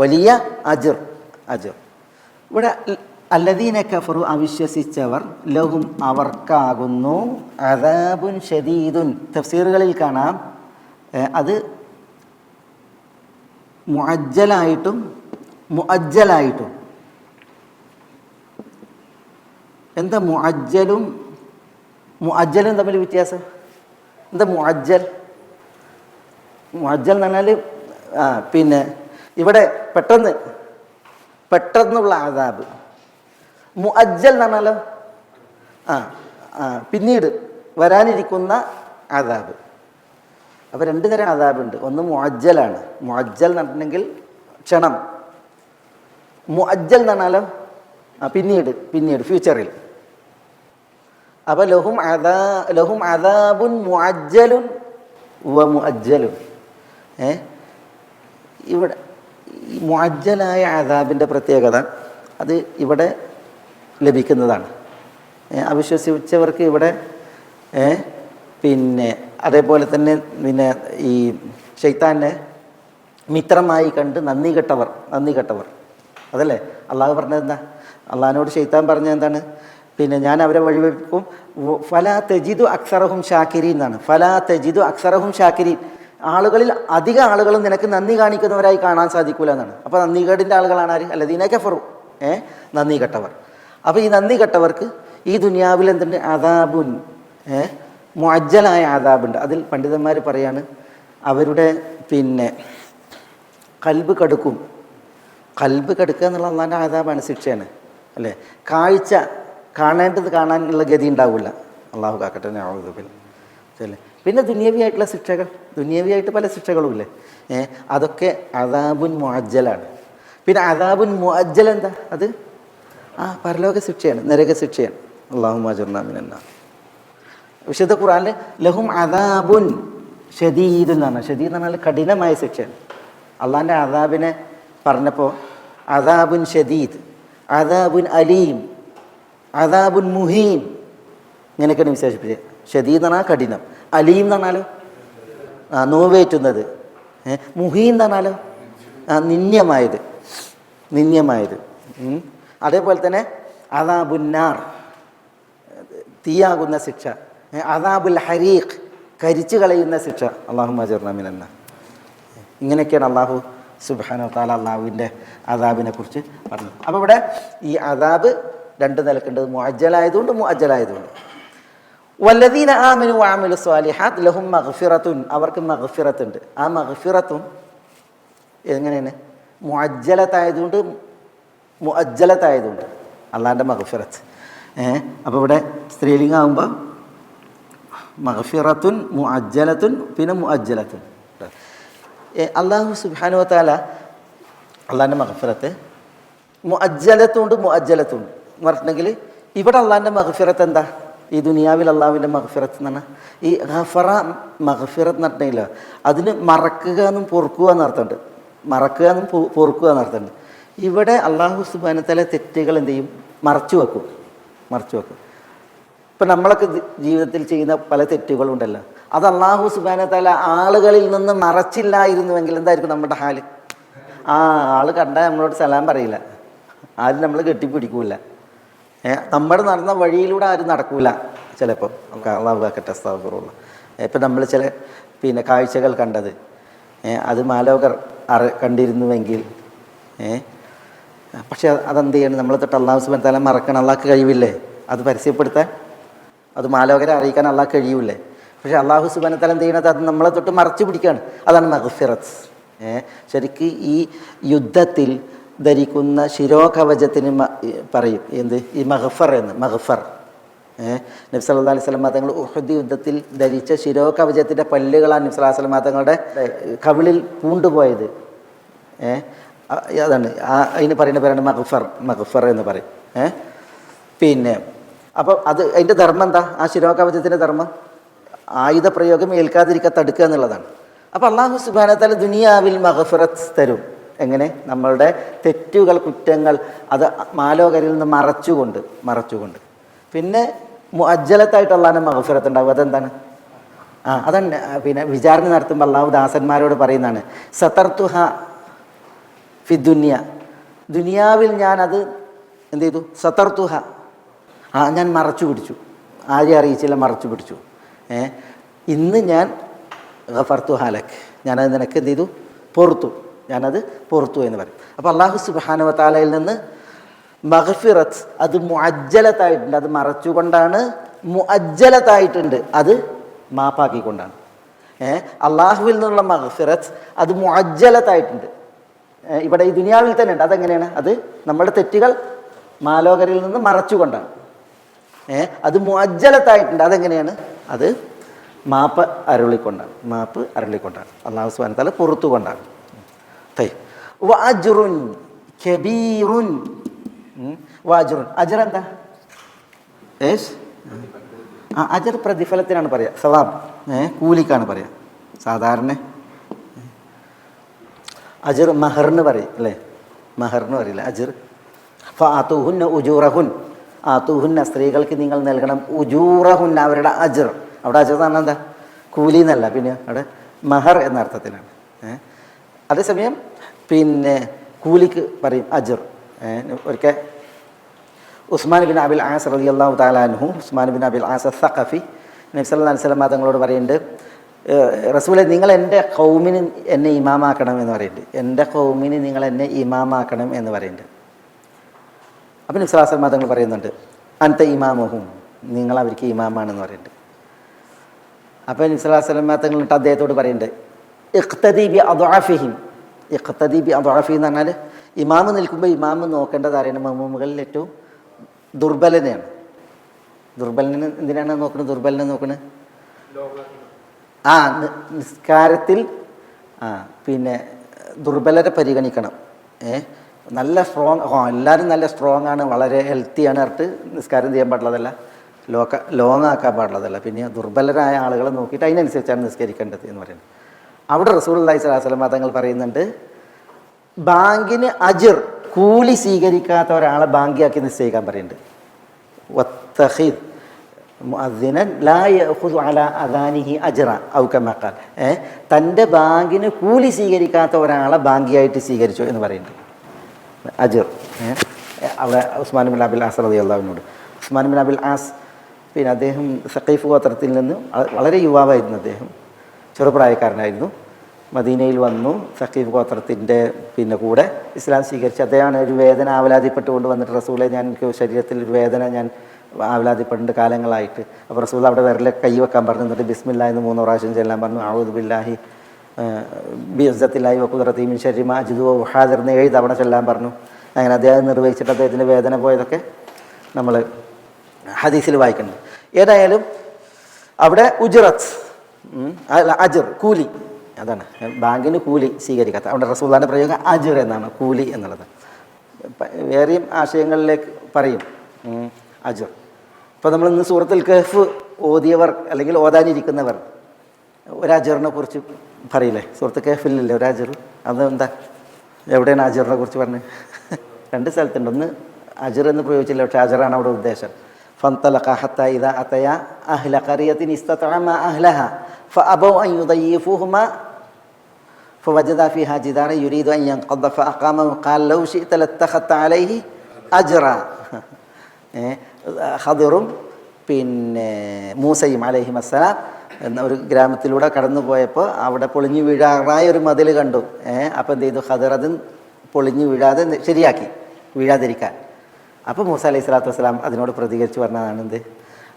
C: വലിയ അജ്ർ. അജ്ർ ഇവിടെ അല്ലദീന കഫറു അവിശ്വസിച്ചവർ, ലഹും അവർക്കാകുന്നു അദാബുൻ ഷദീദുൻ. തഫ്സീറുകളിൽ കാണാം അത് മുഅജ്ജലായിട്ടും മുഅജ്ജലായിട്ടും. എന്താ മുഅജ്ജലും മുഅജ്ജലും തമ്മിൽ വ്യത്യാസം? എന്താ മുഅജ്ജൽ? മുഅജ്ജൽ എന്ന് പറഞ്ഞാൽ പിന്നെ ഇവിടെ പെട്ടെന്നുള്ള അദാബ്. മുഅജ്ജൽ എന്ന് പറഞ്ഞാലോ പിന്നീട് വരാനിരിക്കുന്ന അദാബ്. അപ്പോൾ 2 തരം അദാബുണ്ട്. ഒന്ന് മുഅജ്ജലാണ്. മുഅജ്ജൽ എന്ന് പറഞ്ഞിട്ടുണ്ടെങ്കിൽ ക്ഷണം. മുഅജ്ജൽ എന്ന് പറഞ്ഞാലോ പിന്നീട് ഫ്യൂച്ചറിൽ. അപ്പോൾ ലഹും അദാബുൻ മുഅജ്ജലുൻ വ മുഅജ്ജലുൻ. ഇവിടെ മുഅജ്ജലായ അദാബിൻ്റെ പ്രത്യേകത അത് ഇവിടെ ലഭിക്കുന്നതാണ്. അവിശ്വസിച്ചവർക്ക് ഇവിടെ പിന്നെ അതേപോലെ തന്നെ പിന്നെ ഈ ശൈത്താനെ മിത്രമായി കണ്ട് നന്ദി കെട്ടവർ അതല്ലേ അള്ളാഹു പറഞ്ഞത്? എന്താ അള്ളാഹിനോട് ശൈത്താൻ പറഞ്ഞത് എന്താണ്? പിന്നെ ഞാൻ അവരെ വഴിവെക്കും. ഫലാ തജിദു അക്സറഹും ഷാക്കിരീൻ എന്നാണ്. ഫലാ തജിദു അക്സറഹും ഷാക്കിരീൻ, ആളുകളിൽ അധിക ആളുകളും നിനക്ക് നന്ദി കാണിക്കുന്നവരായി കാണാൻ സാധിക്കൂല എന്നാണ്. അപ്പോൾ നന്ദികേടിൻ്റെ ആളുകളാണ് ആര്? അല്ലദീന കഫറു, നന്ദി കെട്ടവർ. അപ്പോൾ ഈ നന്ദി കെട്ടവർക്ക് ഈ ദുനിയാവിൽ എന്തുണ്ട്? അദാബുൻ, മുഅജ്ജലായ അദാബുണ്ട്. അതിൽ പണ്ഡിതന്മാർ പറയാണ് അവരുടെ പിന്നെ കൽബ് കടുക്കും. കൽബ് കടുക്കുക എന്നുള്ള അള്ളാൻ്റെ അദാബാണ്, ശിക്ഷയാണ് അല്ലേ. കാഴ്ച കാണേണ്ടത് കാണാനുള്ള ഗതി ഉണ്ടാവില്ല. അള്ളാഹു കാക്കട്ടെ. അല്ലേ. പിന്നെ ദുനിയവിയായിട്ടുള്ള ശിക്ഷകൾ, ദുനിയവിയായിട്ട് പല ശിക്ഷകളും ഇല്ലേ, അതൊക്കെ അദാബുൻ മുഅജ്ജലാണ്. പിന്നെ അദാബുൻ മുഅജ്ജൽ എന്താ? അത് പരലോക ശിക്ഷയാണ്, നരക ശിക്ഷയാണ്. അല്ലാഹുമ്മ അജിർനാ മിനന്നാർ. വിശുദ്ധ ഖുർആനിൽ ലഹും അദാബുൻ ഷദീദ് എന്നാണ്. ഷദീദ് എന്ന് പറഞ്ഞാൽ കഠിനമായ ശിക്ഷയാണ്. അള്ളാഹിൻ്റെ അദാബിനെ പറഞ്ഞപ്പോൾ അദാബുൻ ഷദീദ്, അദാബുൻ അലീം, അദാബുൻ മുഹീൻ, ഇങ്ങനെയൊക്കെയാണ് വിശേഷിപ്പിച്ചത്. ഷദീദ് എന്ന് പറഞ്ഞാൽ കഠിനം, അലീം എന്ന് പറഞ്ഞാലോ നോവേറ്റുന്നത്, മുഹീൻ എന്ന് പറഞ്ഞാലോ നിന്ദ്യമായത്. അതേപോലെ തന്നെ അദാബുന്നാർ, തീയാകുന്ന ശിക്ഷ, അദാബുൽ ഹരീഖ്, കരിച്ചു കളയുന്ന ശിക്ഷ. അല്ലാഹുമ്മ അജിർനാ മിനന്നാർ. ഇങ്ങനെയൊക്കെയാണ് അള്ളാഹു സുബ്ഹാനഹു വ തആല അള്ളാഹുവിൻ്റെ അദാബിനെ കുറിച്ച് പറഞ്ഞത്. അപ്പോൾ ഇവിടെ ഈ അദാബ് 2 നിലക്കുണ്ട്, മുഅജ്ജലായതുകൊണ്ട് മുഅജ്ജലായതുകൊണ്ട്. വല്ലദീന ആമനു വഅമിലു സ്വാലിഹാത്ത് ലഹും മഗ്ഫിറത്തുൻ, അവർക്ക് മഗ്ഫിറത്തുണ്ട്. ആ മഗ്ഫിറത്തും എങ്ങനെയാണ്? മുഅജ്ജലത്തായതുകൊണ്ട് അള്ളാഹിൻ്റെ മഗ്ഫിറത്ത്. അപ്പോൾ ഇവിടെ സ്ത്രീലിംഗമാകുമ്പോൾ മഗ്ഫിറത്തുൻ മുഅജ്ജലത്തുൻ പിന്നെ മുഅജ്ജലത്തുൻ. അള്ളാഹു സുബ്ഹാനഹു വ തആല അള്ളാഹിൻ്റെ മഗ്ഫിറത്ത് മുഅജ്ജലത്തുണ്ട് മുഅജ്ജലത്തുണ്ട് എന്ന് പറഞ്ഞിട്ടുണ്ടെങ്കിൽ ഇവിടെ അള്ളാഹിൻ്റെ മഗ്ഫിറത്ത് എന്താ? ഈ ദുനിയാവിൽ അള്ളാഹുവിൻ്റെ മഗ്ഫിറത്ത് എന്ന് പറഞ്ഞാൽ ഈ ഗഫറ മഗ്ഫിറത്ത് എന്ന് പറഞ്ഞിട്ടുണ്ടെങ്കിൽ അതിന് മറക്കുക എന്നും പൊറുക്കുക എന്നർത്ഥമുണ്ട്. മറക്കുക എന്നും പൊറുക്കുക എന്നർത്ഥമുണ്ട്. ഇവിടെ അള്ളാഹു സുബ്ഹാനഹു വ തആല തെറ്റുകൾ എന്ത് ചെയ്യും? മറച്ചു വെക്കും. ഇപ്പം നമ്മളൊക്കെ ജീവിതത്തിൽ ചെയ്യുന്ന പല തെറ്റുകളുണ്ടല്ലോ, അത് അള്ളാഹു സുബ്ഹാനഹു വ തആല ആളുകളിൽ നിന്ന് മറച്ചില്ലായിരുന്നുവെങ്കിൽ എന്തായിരിക്കും നമ്മുടെ ഹാല്? ആൾ കണ്ടാൽ നമ്മളോട് സലാം പറയില്ല, ആരും നമ്മൾ കെട്ടിപ്പിടിക്കൂല, നമ്മൾ നടന്ന വഴിയിലൂടെ ആരും നടക്കൂല ചിലപ്പോൾ. അള്ളാഹു കാക്കട്ടെ, അസ്തഗ്ഫിറുല്ലാഹ്. ഇപ്പം നമ്മൾ ചില കാഴ്ചകൾ കണ്ടത് അത് മാലോകർ കണ്ടിരുന്നുവെങ്കിൽ പക്ഷെ അതെന്ത് ചെയ്യണം? നമ്മൾ തൊട്ട് അള്ളാഹു സുബ്ഹാനഹു വ തആല മറക്കണം. അള്ളാഹ്ക്ക് കഴിവില്ലേ അത് പരസ്യപ്പെടുത്താൻ? അത് മാലോകരെ അറിയിക്കാൻ അള്ളാഹ് കഴിയൂലേ? പക്ഷേ അള്ളാഹു സുബ്ഹാനഹു വ തആല എന്ത് ചെയ്യണത്? അത് നമ്മളെ തൊട്ട് മറച്ചു പിടിക്കുകയാണ്. അതാണ് മഗ്ഫിറത്ത്. ശരിക്ക് ഈ യുദ്ധത്തിൽ ധരിക്കുന്ന ശിരോകവചത്തിന് പറയും എന്ത്? ഈ മഗ്ഫർ എന്ന്. മഗ്ഫർ നബി സല്ലല്ലാഹു അലൈഹി വസല്ലം തങ്ങൾ ഉഹദ് യുദ്ധത്തിൽ ധരിച്ച ശിരോകവചത്തിൻ്റെ പല്ലുകളാണ് നബി സല്ലല്ലാഹു അലൈഹി വസല്ലം തങ്ങളുടെ കവിളിൽ പൂണ്ടുപോയത്. അതാണ് അതിന് പറയുന്ന പേരാണ് മഗ്ഫർ എന്ന് പറയും. അപ്പോൾ അതിൻ്റെ ധർമ്മം എന്താ? ആ ശിരോകവചത്തിൻ്റെ ധർമ്മം ആയുധപ്രയോഗം ഏൽക്കാതിരിക്കാൻ തടുക്കുക എന്നുള്ളതാണ്. അപ്പോൾ അള്ളാഹു സുബ്ഹാനഹു വ തആല ദുനിയാവിൽ മഗ്ഫിറത്ത് തരും. എങ്ങനെ? നമ്മളുടെ തെറ്റുകൾ, കുറ്റങ്ങൾ അത് മാലോകരിൽ നിന്ന് മറച്ചുകൊണ്ട്. പിന്നെ മുഅജ്ജലത്തായിട്ട് അള്ളാഹിൻ്റെ മഗ്ഫിറത്ത് ഉണ്ടാവും. അതെന്താണ്? അതാണ് വിചാരണ നടത്തുമ്പോൾ അള്ളാഹു ദാസന്മാരോട് പറയുന്നതാണ്, സതർത്തുഹ ഫി ദുനിയ, ദുനിയാവിൽ ഞാനത് എന്ത് ചെയ്തു? സതർത്തുഹ, ഞാൻ മറച്ചു പിടിച്ചു, ആരെയും അറിയിച്ചില്ല, മറച്ചു പിടിച്ചു. ഇന്ന് ഞാൻ ഗഫർതു ഹാലക്, ഞാനത് നിനക്ക് എന്ത് ചെയ്തു? ഞാനത് പൊറുത്തു എന്ന് പറയും. അപ്പോൾ അള്ളാഹു സുബ്ഹാനഹു വ തആലയിൽ നിന്ന് മഗ്ഫിറത്ത് അത് മുഅജ്ജലത്തായിട്ടുണ്ട്. അത് മറച്ചുകൊണ്ടാണ്. മുഅജ്ജലത്തായിട്ടുണ്ട് അത് മാപ്പാക്കിക്കൊണ്ടാണ്. അള്ളാഹുവിൽ നിന്നുള്ള മഗ്ഫിറത്ത് അത് മുഅജ്ജലത്തായിട്ടുണ്ട്. ഇവിടെ ഈ ദുനിയാവിൽ തന്നെ ഉണ്ട്. അതെങ്ങനെയാണ്? അത് നമ്മുടെ തെറ്റുകൾ മാലോകരിൽ നിന്ന് മറച്ചുകൊണ്ടാണ്. അത് മുഅജ്ജലത്തായിട്ടുണ്ട്. അതെങ്ങനെയാണ്? അത് മാപ്പ് അരുളിക്കൊണ്ടാണ്. അള്ളാഹു സുബ്ഹാനഹു വ തആല പൊറുത്തുകൊണ്ടാണ്. വഅജ്റുൻ കബീറുൻ. വഅജ്റുൻ, അജ്ർ എന്താ? അജ്ർ പ്രതിഫലത്തിനാണ് പറയുക, സവാബ്, കൂലിക്കാണ് പറയുക. സാധാരണ അജ്ർ മഹറിന് പറയും അല്ലേ? മഹറിന് പറയില്ല അജ്ർ. ഫആതൂഹുന്ന ഉജൂറഹുൻ, ആതൂഹുന്ന സ്ത്രീകൾക്ക് നിങ്ങൾ നൽകണം, ഉജൂറഹുന്ന അവരുടെ അജ്ർ. അവിടെ അജ്ർ എന്ന് പറഞ്ഞാൽ എന്താ? കൂലി എന്നല്ല, പിന്നെ അവിടെ മഹർ എന്ന അർത്ഥത്തിലാണ്. അതേസമയം കൂലിക്ക് പറയും അജ്ർ. ഒരിക്കൽ ഉസ്മാൻ ബിൻ അബിൽ ആസ് റളിയല്ലാഹു തആല അൻഹു, ഉസ്മാൻ ബിൻ അബിൽ ആസ് സഖഫി നബി സല്ലല്ലാഹു അലൈഹി വസല്ലം തങ്ങളോട് പറയുന്നുണ്ട്, റസൂലെ നിങ്ങൾ എൻ്റെ ഖൗമിന് എന്നെ ഇമാമാക്കണം എന്ന് പറയുന്നുണ്ട്. എൻ്റെ ഖൗമിന് നിങ്ങൾ എന്നെ ഇമാമാക്കണം എന്ന് പറയുന്നുണ്ട്. അപ്പം നബി സല്ലല്ലാഹു അലൈഹി വസല്ലം തങ്ങൾ പറയുന്നുണ്ട്, അൻത ഇമാമുഹും, നിങ്ങൾ അവർക്ക് ഇമാമാണെന്ന് പറയുന്നുണ്ട്. അപ്പോൾ നബി സല്ലല്ലാഹു അലൈഹി വസല്ലം തങ്ങൾ അദ്ദേഹത്തോട് പറയുന്നുണ്ട്, ഇഖ്തദി ബി അദ്അഫിഹിം. ഇഖ്തദി ബി അദ്അഫി എന്ന് പറഞ്ഞാൽ ഇമാമ് നിൽക്കുമ്പോൾ ഇമാമ് നോക്കേണ്ടത് ആരെയാണ്? മഅ്മൂമുകളിൽ ഏറ്റവും ദുർബലനെയാണ്. ദുർബലനെ എന്തിനാണ് നോക്കുന്നത്? ദുർബലനെ നിസ്കാരത്തിൽ ദുർബലരെ പരിഗണിക്കണം. നല്ല സ്ട്രോങ്, എല്ലാവരും നല്ല സ്ട്രോങ് ആണ്, വളരെ ഹെൽത്തിയാണ് പറഞ്ഞിട്ട് നിസ്കാരം ചെയ്യാൻ പാടുള്ളതല്ല, ലോങ് ആക്കാൻ പാടുള്ളതല്ല. പിന്നെ ദുർബലരായ ആളുകളെ നോക്കിയിട്ട് അതിനനുസരിച്ചാണ് നിസ്കരിക്കേണ്ടത് എന്ന് പറയുന്നത്. അവിടെ റസൂലുള്ളാഹി സ്വല്ലല്ലാഹു അലൈഹി വസല്ലം തങ്ങൾ പറയുന്നുണ്ട്, ബാങ്കിന് അജ്ർ, കൂലി സ്വീകരിക്കാത്ത ഒരാളെ ബാങ്കിയാക്കി നിശ്ചയിക്കാൻ പറയുന്നുണ്ട്. വത്തഖിദ് മുഅദ്ദിനൻ ലാ യഅഖുദു അലാ അദാനിഹി അജ്റ ഔ കമാ ഖാൽ. തൻ്റെ ബാങ്കിന് കൂലി സ്വീകരിക്കാത്ത ഒരാളെ ബാങ്കിയായിട്ട് സ്വീകരിച്ചു എന്ന് പറയുന്നുണ്ട്. അജ്ർ അവിടെ ഉസ്മാൻ ബിൻ അബിൽ ആസ് റളിയല്ലാഹു അൻഹു, ഉസ്മാൻ ബിൻ അബിൽ ആസ് അദ്ദേഹം സഖീഫ് ഗോത്രത്തിൽ നിന്ന് വളരെ യുവാവായിരുന്നു. അദ്ദേഹം ചെറുപ്രായക്കാരനായിരുന്നു. മദീനയിൽ വന്നു, സഖീഫ് ഗോത്രത്തിൻ്റെ കൂടെ ഇസ്ലാം സ്വീകരിച്ച് അദ്ദേഹമാണ് ഒരു വേദന ആവലാതിപ്പെട്ടുകൊണ്ട് വന്നിട്ട്, റസൂലെ ഞാൻ എനിക്ക് ശരീരത്തിൽ ഒരു വേദന ഞാൻ ആവലാതിപ്പെടേണ്ട കാലങ്ങളായിട്ട്. അപ്പോൾ റസൂൽ അവിടെ വിരലെ കൈ വെക്കാൻ പറഞ്ഞു, എന്നിട്ട് ബിസ്മില്ലാ എന്ന് 3 പ്രാവശ്യം ചെല്ലാൻ പറഞ്ഞു. അഊദു ബില്ലാഹി ബിഇസ്സത്തില്ലാഹി വഖുദ്റതിഹി മിൻ ശർരി മാ അജിദു വഹാദിർ എന്ന് 7 തവണ ചെല്ലാൻ പറഞ്ഞു. അങ്ങനെ അദ്ദേഹം നിർവഹിച്ചിട്ട് അദ്ദേഹത്തിൻ്റെ വേദന പോയതൊക്കെ നമ്മൾ ഹദീസിൽ വായിക്കുന്നുണ്ട്. ഏതായാലും അവിടെ ഉജ്റത്ത് അജ്ർ കൂലി, അതാണ് ബാങ്കിന് കൂലി സ്വീകരിക്കാത്ത. അവിടെ റസൂലുള്ളാഹിന്റെ പ്രയോഗം അജ്ർ എന്നാണ്, കൂലി എന്നുള്ളത്. വേറെയും ആശയങ്ങളിലേക്ക് പറയും അജ്ർ. ഇപ്പോൾ നമ്മൾ ഇന്ന് സൂറത്തുൽ കഹ്ഫ് ഓതിയവർ അല്ലെങ്കിൽ ഓതാനിരിക്കുന്നവർ ഒരു അജ്റിനെ കുറിച്ച് പറയില്ലേ? സൂറത്തുൽ കഹ്ഫിലില്ലേ ഒരു അജ്ർ? അതെന്താ, എവിടെയാണ് അജ്റിനെ കുറിച്ച് പറഞ്ഞത്? 2 സ്ഥലത്തുണ്ട്. ഒന്ന് അജ്ർ എന്ന് പ്രയോഗിച്ചില്ല, പക്ഷേ അജ്റാണ് അവിടെ ഉദ്ദേശം. فانطلقا حتى إذا أتيا أهل قرية استطعما أهلها فأبوا أن يضيفوهما فوجدا فيها جدارا يريد أن ينقض فأقامه قال لو شئت لاتخذت عليه أجرا. ഖദിറും പിന്നെ മൂസയും അലൈഹിം അസ്സലാം എന്ന ഒരു ഗ്രാമത്തിലൂടെ കടന്നു പോയപ്പോൾ അവിടെ പൊളിഞ്ഞു വീഴാറായ ഒരു മതിൽ കണ്ടു. അപ്പോൾ എന്ത് ചെയ്തു? ഖദിർ അത് പൊളിഞ്ഞു വീഴാതെ ശരിയാക്കി, വീഴാതിരിക്കാൻ. അപ്പോൾ മൂസ അലൈഹി സ്വലാത്തു വസ്സലാം അതിനോട് പ്രതികരിച്ച് പറഞ്ഞതാണ് എന്ത്,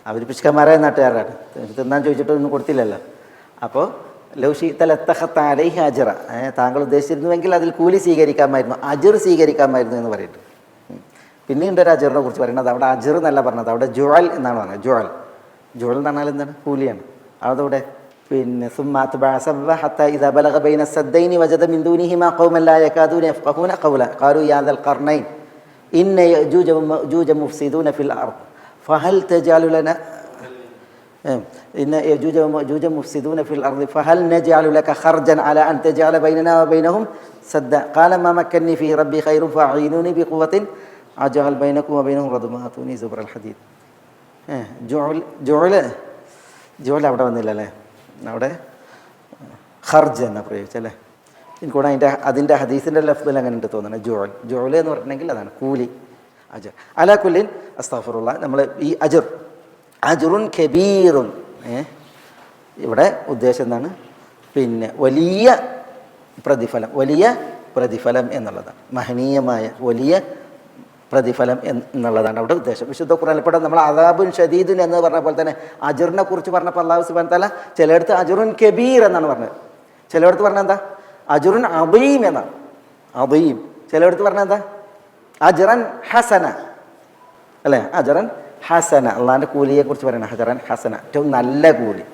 C: അവർ പിശുക്കന്മാരായ നാട്ടുകാരാണ്, തിന്നാൻ ചോദിച്ചിട്ടൊന്നും കൊടുത്തില്ലല്ലോ. അപ്പോൾ ലൗഷി തലത്തഹത്ത് അലൈഹി അജ്റ, താങ്കൾ ഉദ്ദേശിച്ചിരുന്നുവെങ്കിൽ അതിൽ കൂലി സ്വീകരിക്കാമായിരുന്നു, അജ്ർ സ്വീകരിക്കാമായിരുന്നു എന്ന് പറയുന്നുണ്ട്. പിന്നെയുണ്ട് ഒരു അജ്റിനെ കുറിച്ച് പറയുന്നത്, അവിടെ അജ്ർ എന്നല്ല പറഞ്ഞത്, അവിടെ ജുഅൽ എന്നാണ് പറഞ്ഞത്. ജുഅൽ എന്ന് പറഞ്ഞാൽ എന്താണ്? കൂലിയാണ്. അതവിടെ പിന്നെ സുമ്മാത്ത് ബഅസബ ഹത്ത ഇദാ ബലഗ ബൈന സദ്ദൈനി വജദ മിൻ ദൂനിഹിമാ ഖൗമൻ ലാ യകാദൂന യഫ്ഖഹൂന ഖൗല ഖാലൂ യാ ദൽ ഖർനൈൻ ഇന്ന യഅജൂജ വമഅജൂജ മുഫ്സിദൂന ഫിൽ അർദ് ഫഹൽ തജഅലു ലനാ ഇന്ന യഅജൂജ വമഅജൂജ മുഫ്സിദൂന ഫിൽ അർദ് ഫഹൽ നജഅലു ലക ഖർജൻ അലാ അൻ തജഅല ബൈനനാ വബൈനഹും സദ്ദ ഖാല മാ മക്കന്നി ഫീഹി റബ്ബി ഖൈറുൻ ഫഅഈനൂനി ബിഖുവ്വത്തിൻ അജഅൽ ബൈനകും വബൈനഹും റദ്മാ ആതൂനി സുബ്റൽ ഹദീദ്. ജുഅൽ അവിടെ വന്നില്ലല്ലേ, അവിടെ ഖർജ് എന്ന പ്രയോഗിച്ചല്ലേ. എനിക്കൂടെ അതിൻ്റെ ഹദീസിൻ്റെ ലഫ്ദിൽ അങ്ങനെ ഉണ്ട് തോന്നുന്നത്. ജുഅൽ എന്ന് പറഞ്ഞിട്ടുണ്ടെങ്കിൽ അതാണ് കൂലി, അജർ. അലാ കുല്ലിൻ അസ്തഗ്ഫിറുല്ലാ. നമ്മൾ ഈ അജ്റുൻ കബീറുൻ, ഇവിടെ ഉദ്ദേശം എന്താണ്? പിന്നെ വലിയ പ്രതിഫലം എന്നുള്ളതാണ്, മഹനീയമായ വലിയ പ്രതിഫലം എന്നുള്ളതാണ് അവിടെ ഉദ്ദേശം. വിശുദ്ധ ഖുർആനിൽ ഇപ്പോൾ നമ്മൾ അദാബുൻ ഷദീദുൻ എന്ന് പറഞ്ഞ പോലെ തന്നെ അജ്റിനെ കുറിച്ച് പറഞ്ഞപ്പോൾ അല്ലാഹു സുബ്ഹാനഹു വതആല ചിലയിടത്ത് അജ്റുൻ കബീർ എന്നാണ് പറഞ്ഞത്, ചിലയിടത്ത് പറഞ്ഞാൽ എന്താ? അജ്റുൻ അദീം എന്നാണ്, അദീം. ചിലയിടത്ത് പറഞ്ഞാൽ എന്താ? അജ്റൻ ഹസന, അല്ലേ? അജ്റൻ ഹസന, അള്ളാഹിൻ്റെ കൂലിയെ കുറിച്ച് പറയണം. അജ്റൻ ഹസന, ഏറ്റവും നല്ല കൂലി.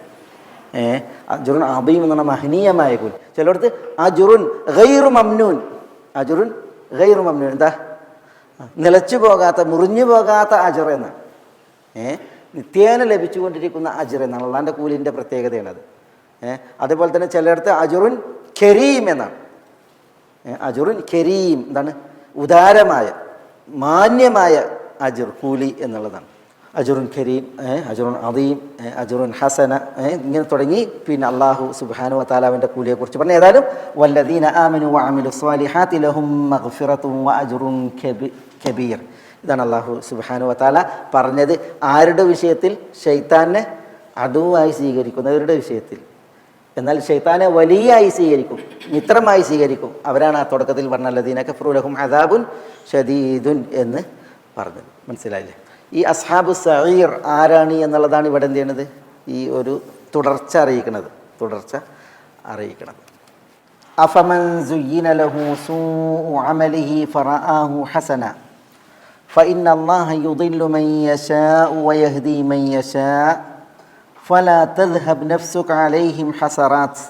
C: അജ്റുൻ അദീം എന്ന് പറഞ്ഞാൽ മഹനീയമായ കൂലി. ചിലയിടത്ത് അജ്റുൻ ഗൈറു മംനൂൻ, അജ്റുൻ ഗൈറു മംനൂൻ, എന്താ? നിലച്ചു പോകാത്ത, മുറിഞ്ഞു പോകാത്ത അജ്ർ എന്നാണ്. നിത്യേന ലഭിച്ചുകൊണ്ടിരിക്കുന്ന അജ്ർ എന്നാണ് അള്ളാഹിൻ്റെ കൂലിൻ്റെ പ്രത്യേകതയാണത്. അതുപോലെ തന്നെ ചിലയിടത്ത് അജ്റുൻ കരീം എന്നാണ്. അജ്റുൻ കരീം എന്താണ്? ഉദാരമായ, മാന്യമായ അജ്ർ, കൂലി എന്നുള്ളതാണ്. അജ്റുൻ കരീം, അജ്റുൻ അദീം, അജ്റുൻ ഹസന, ഇങ്ങനെ തുടങ്ങി പിന്നെ അല്ലാഹു സുബ്ഹാനഹു വ തആലാവിൻ്റെ കൂലിയെക്കുറിച്ച് പറഞ്ഞു. ഏതായാലും വല്ലദീന ആമനു വഅമിലു സ്വാലിഹാത്തി ലഹും മഗ്ഫിറത്തുൻ വഅജ്റുൻ കബീർ. ഇതാണ് അല്ലാഹു സുബ്ഹാനഹു വ തആല പറഞ്ഞത്. ആരുടെ വിഷയത്തിൽ? ശൈത്താനെ അദുവായി സ്വീകരിക്കുന്നവരുടെ വിഷയത്തിൽ. എന്നാൽ ശൈത്താനെ വലിയായി സ്വീകരിക്കും, മിത്രമായി സ്വീകരിക്കും, അവരാണ് ആ തുടക്കത്തിൽ പറഞ്ഞ അല്ലദീന കഫറു ലഹും അദാബുൻ ഷദീദുൻ എന്ന് പറഞ്ഞത്. മനസ്സിലായില്ലേ? ഈ അസ്ഹാബു സഈർ ആരാണ് എന്നുള്ളതാണ് ഇവിടെ എന്ത് ചെയ്യണത്? ഈ ഒരു തുടർച്ച അറിയിക്കണത്. അഫമൻ സുയ്യിന ലഹു സൂഉ അമലിഹി ഫറആഹു ഹസന ഫഇന്നല്ലാഹ യുദില്ലു മൻ യശാഉ വയഹ്ദി മൻ യശാഉ ഫലാ തദ്ഹബ് നഫ്സുക അലൈഹിം ഹസറാത്ത്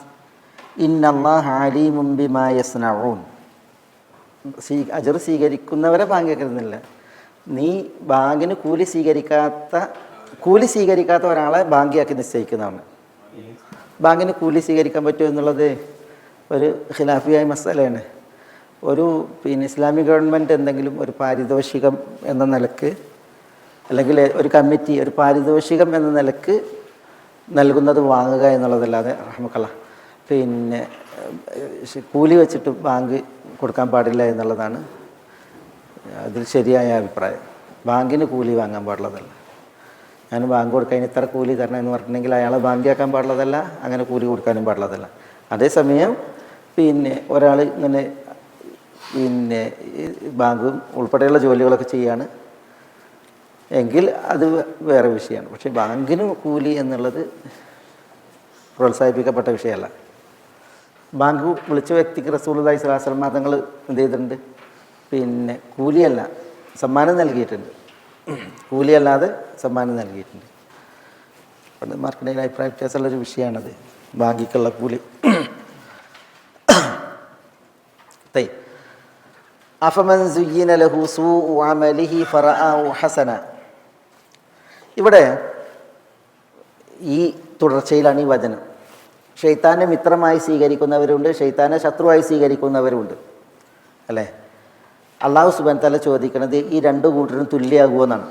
C: ഇന്നല്ലാഹ അലീമുൻ ബിമാ യസ്നഊൻ. അജ്ർ സ്വീകരിക്കുന്നവരെ ബാങ്കിക്കുന്നില്ല. നീ ബാങ്കിന് കൂലി സ്വീകരിക്കാത്ത ഒരാളെ ബാങ്കിയാക്കി നിശ്ചയിക്കുന്നതാണ്. ബാങ്കിന് കൂലി സ്വീകരിക്കാൻ പറ്റുമോ എന്നുള്ളത് ഒരു ഖിലാഫിയായ മസലയാണ്. ഒരു ഇസ്ലാമിക് ഗവൺമെൻറ് എന്തെങ്കിലും ഒരു പാരിതോഷികം എന്ന നിലക്ക്, അല്ലെങ്കിൽ ഒരു കമ്മിറ്റി ഒരു പാരിതോഷികം എന്ന നിലക്ക് നൽകുന്നത് വാങ്ങുക എന്നുള്ളതല്ലാതെ റഹ്മക്കല്ല കൂലി വെച്ചിട്ട് ബാങ്ക് കൊടുക്കാൻ പാടില്ല എന്നുള്ളതാണ് അതിൽ ശരിയായ അഭിപ്രായം. ബാങ്കിന് കൂലി വാങ്ങാൻ പാടുള്ളതല്ല. ഞാൻ ബാങ്ക് കൊടുക്കാൻ ഇത്ര കൂലി തരണം എന്ന് പറഞ്ഞിട്ടുണ്ടെങ്കിൽ അയാളെ ബാങ്കിയാക്കാൻ പാടുള്ളതല്ല, അങ്ങനെ കൂലി കൊടുക്കാനും പാടുള്ളതല്ല. അതേസമയം ഒരാൾ ഇങ്ങനെ ബാങ്കും ഉൾപ്പെടെയുള്ള ജോലികളൊക്കെ ചെയ്യാണ് എങ്കിൽ അത് വേറെ വിഷയമാണ്. പക്ഷേ ബാങ്കിന് കൂലി എന്നുള്ളത് പ്രോത്സാഹിപ്പിക്കപ്പെട്ട വിഷയമല്ല. ബാങ്ക് വിളിച്ച വ്യക്തിക്ക് റസൂലുള്ളാഹി സ്വല്ലല്ലാഹു അലൈഹി വസല്ലം തങ്ങൾ എന്ത് ചെയ്തിട്ടുണ്ട്? കൂലിയല്ല, സമ്മാനം നൽകിയിട്ടുണ്ട്. കൂലിയല്ലാതെ സമ്മാനം നൽകിയിട്ടുണ്ട്. പണ്ഡിതന്മാർക്കിടയിൽ അഭിപ്രായ വ്യത്യാസമുള്ളൊരു വിഷയമാണത്, ബാങ്കിക്കുള്ള കൂലി. അഫമൻ സുയ്യിന ലഹു സൂഉ അമലിഹി ഫറആഹു ഹസന. ഇവിടെ ഈ തുടർച്ചയിലാണ് ഈ വചനം. ഷെയ്ത്താനെ മിത്രമായി സ്വീകരിക്കുന്നവരുണ്ട്, ഷെയ്ത്താനെ ശത്രുവായി സ്വീകരിക്കുന്നവരുണ്ട്, അല്ലേ? അള്ളാഹു സുബ്ഹാനഹു വ തആല ചോദിക്കുന്നത് ഈ രണ്ടു കൂട്ടരും തുല്യമാകുമോ എന്നാണ്.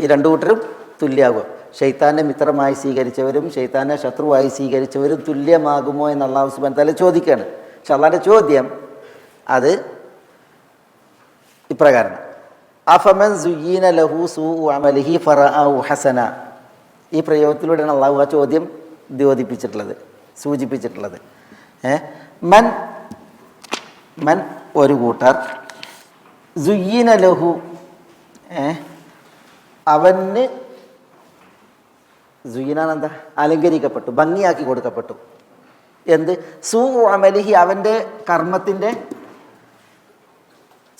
C: ഈ രണ്ടു കൂട്ടരും തുല്യമാകുമോ? ഷെയ്ത്താനെ മിത്രമായി സ്വീകരിച്ചവരും ഷെയ്ത്താനെ ശത്രുവായി സ്വീകരിച്ചവരും തുല്യമാകുമോ എന്ന് അള്ളാഹു സുബ്ഹാനഹു വ തആല ചോദിക്കുകയാണ്. പക്ഷെ അള്ളാഹിൻ്റെ ചോദ്യം അത് ഇപ്രകാരം: അഫമൻ സുയ്യിന ലഹു സൂഉ അമലിഹി ഫറആഹു ഹസന. ഈ പ്രയോഗത്തിലൂടെയാണ് അള്ളാഹു ആ ചോദ്യം ദ്യോതിപ്പിച്ചിട്ടുള്ളത്, സൂചിപ്പിച്ചിട്ടുള്ളത്. മൻ മൻ ഒരു കൂട്ടർ, സുയ്യിന ലഹു അവന്, സുയ്യിനാണെന്താ? അലങ്കരിക്കപ്പെട്ടു, ഭംഗിയാക്കി കൊടുക്കപ്പെട്ടു. എന്ത്? സൂഉ അമലിഹി അവൻ്റെ കർമ്മത്തിൻ്റെ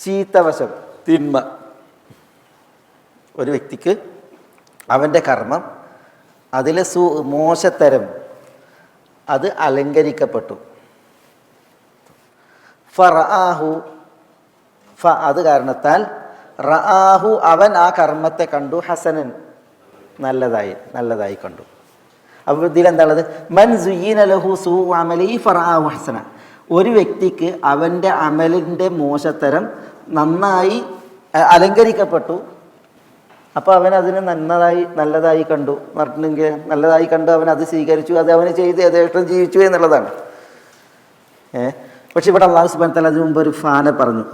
C: ചീത്തവശം, തിന്മ. ഒരു വ്യക്തിക്ക് അവൻ്റെ കർമ്മം, അതിലെ മോശത്തരം, അത് അലങ്കരിക്കപ്പെട്ടു. ഫറആഹു, അത് കാരണത്താൽ റആഹു അവൻ ആ കർമ്മത്തെ കണ്ടു, ഹസനൻ നല്ലതായി കണ്ടു. അപ്പോൾ ഇതിലെന്താണത്? മൻ സുയ്യിന ലഹു സൂഉ അമലിഹി ഫറആഹു ഹസന. ഒരു വ്യക്തിക്ക് അവൻ്റെ അമലിൻ്റെ മോശത്തരം നന്നായി അലങ്കരിക്കപ്പെട്ടു, അപ്പോൾ അവൻ അതിനെ നല്ലതായി കണ്ടു. പറഞ്ഞെങ്കിൽ നല്ലതായി കണ്ടു, അവൻ അത് സ്വീകരിച്ചു, അത് അവന് ചെയ്ത് യഥേഷ്ടം ജീവിച്ചു എന്നുള്ളതാണ്. പക്ഷെ ഇവിടെ അല്ലാഹു സുബ്ഹാനഹു വ തആല അതിന് മുമ്പ് ഒരു ഫാനെ പറഞ്ഞു.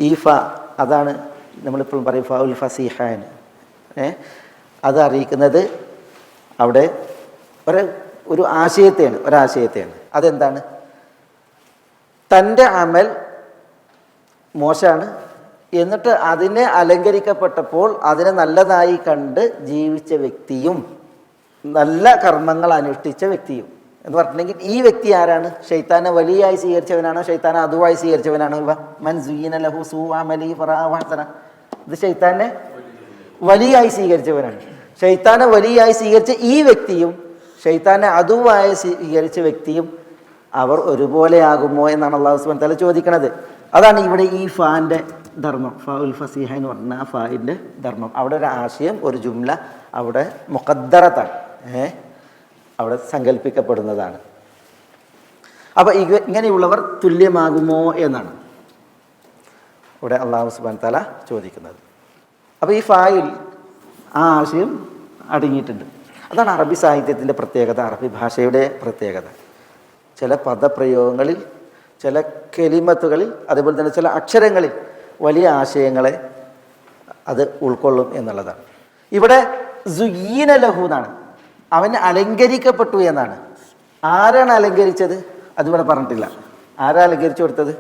C: ഈ അതാണ് നമ്മളിപ്പോഴും പറയും ഫൗൽ ഫസീഹാൻ. അത് അറിയിക്കുന്നത് അവിടെ ഒരു ഒരാശയത്തെയാണ്. അതെന്താണ്? തൻ്റെ അമൽ മോശമാണ്, എന്നിട്ട് അതിനെ അലങ്കരിക്കപ്പെട്ടപ്പോൾ അതിനെ നല്ലതായി കണ്ട് ജീവിച്ച വ്യക്തിയും നല്ല കർമ്മങ്ങൾ അനുഷ്ഠിച്ച വ്യക്തിയും എന്ന് പറഞ്ഞിട്ടുണ്ടെങ്കിൽ ഈ വ്യക്തി ആരാണ്? ഷെയ്ത്താനെ വലിയായി സ്വീകരിച്ചവനാണോ ഷെയ്ത്താനെ അതുവായി സ്വീകരിച്ചവനാണോ? മൻ സുയ്യിന ലഹു സൂഉ അമലിഹി ഫറആഹു ഹസന. ഇത് ഷെയ്ത്താനെ വലിയായി സ്വീകരിച്ചവനാണ്. ഷെയ്ത്താനെ വലിയായി സ്വീകരിച്ച ഈ വ്യക്തിയും ഷെയ്ത്താനെ അതുവായി സ്വീകരിച്ച വ്യക്തിയും അവർ ഒരുപോലെയാകുമോ എന്നാണ് അല്ലാഹു സുബ്ഹാനഹു വ തആല ചോദിക്കുന്നത്. അതാണ് ഇവിടെ ഈ ഫാൻ്റെ ധർമ്മം, ഫൗൽ ഫസീഹ എന്ന് പറഞ്ഞ ആ ഫായിൻ്റെ ധർമ്മം. അവിടെ ഒരു ആശയം, ഒരു ജുംല അവിടെ മുഖദ്ദറത്താണ്, അവിടെ സങ്കല്പിക്കപ്പെടുന്നതാണ്. അപ്പോൾ ഇങ്ങനെയുള്ളവർ തുല്യമാകുമോ എന്നാണ് ഇവിടെ അല്ലാഹു സുബ്ഹാനഹു വ തആല ചോദിക്കുന്നത്. അപ്പോൾ ഈ ഫായിൽ ആ ആശയം അടങ്ങിയിട്ടുണ്ട്. അതാണ് അറബി സാഹിത്യത്തിൻ്റെ പ്രത്യേകത, അറബി ഭാഷയുടെ പ്രത്യേകത. ചില പദപ്രയോഗങ്ങളിൽ, ചില കെലിമത്തുകളിൽ, അതേപോലെ തന്നെ ചില അക്ഷരങ്ങളിൽ വലിയ ആശയങ്ങളെ അത് ഉൾക്കൊള്ളും എന്നുള്ളതാണ്. ഇവിടെ സുയ്യിന ലഹു എന്നാണ്, അവന് അലങ്കരിക്കപ്പെട്ടു എന്നാണ്. ആരാണ് അലങ്കരിച്ചത്? അതിവിടെ പറഞ്ഞിട്ടില്ല. ആരാ അലങ്കരിച്ചു കൊടുത്തത്?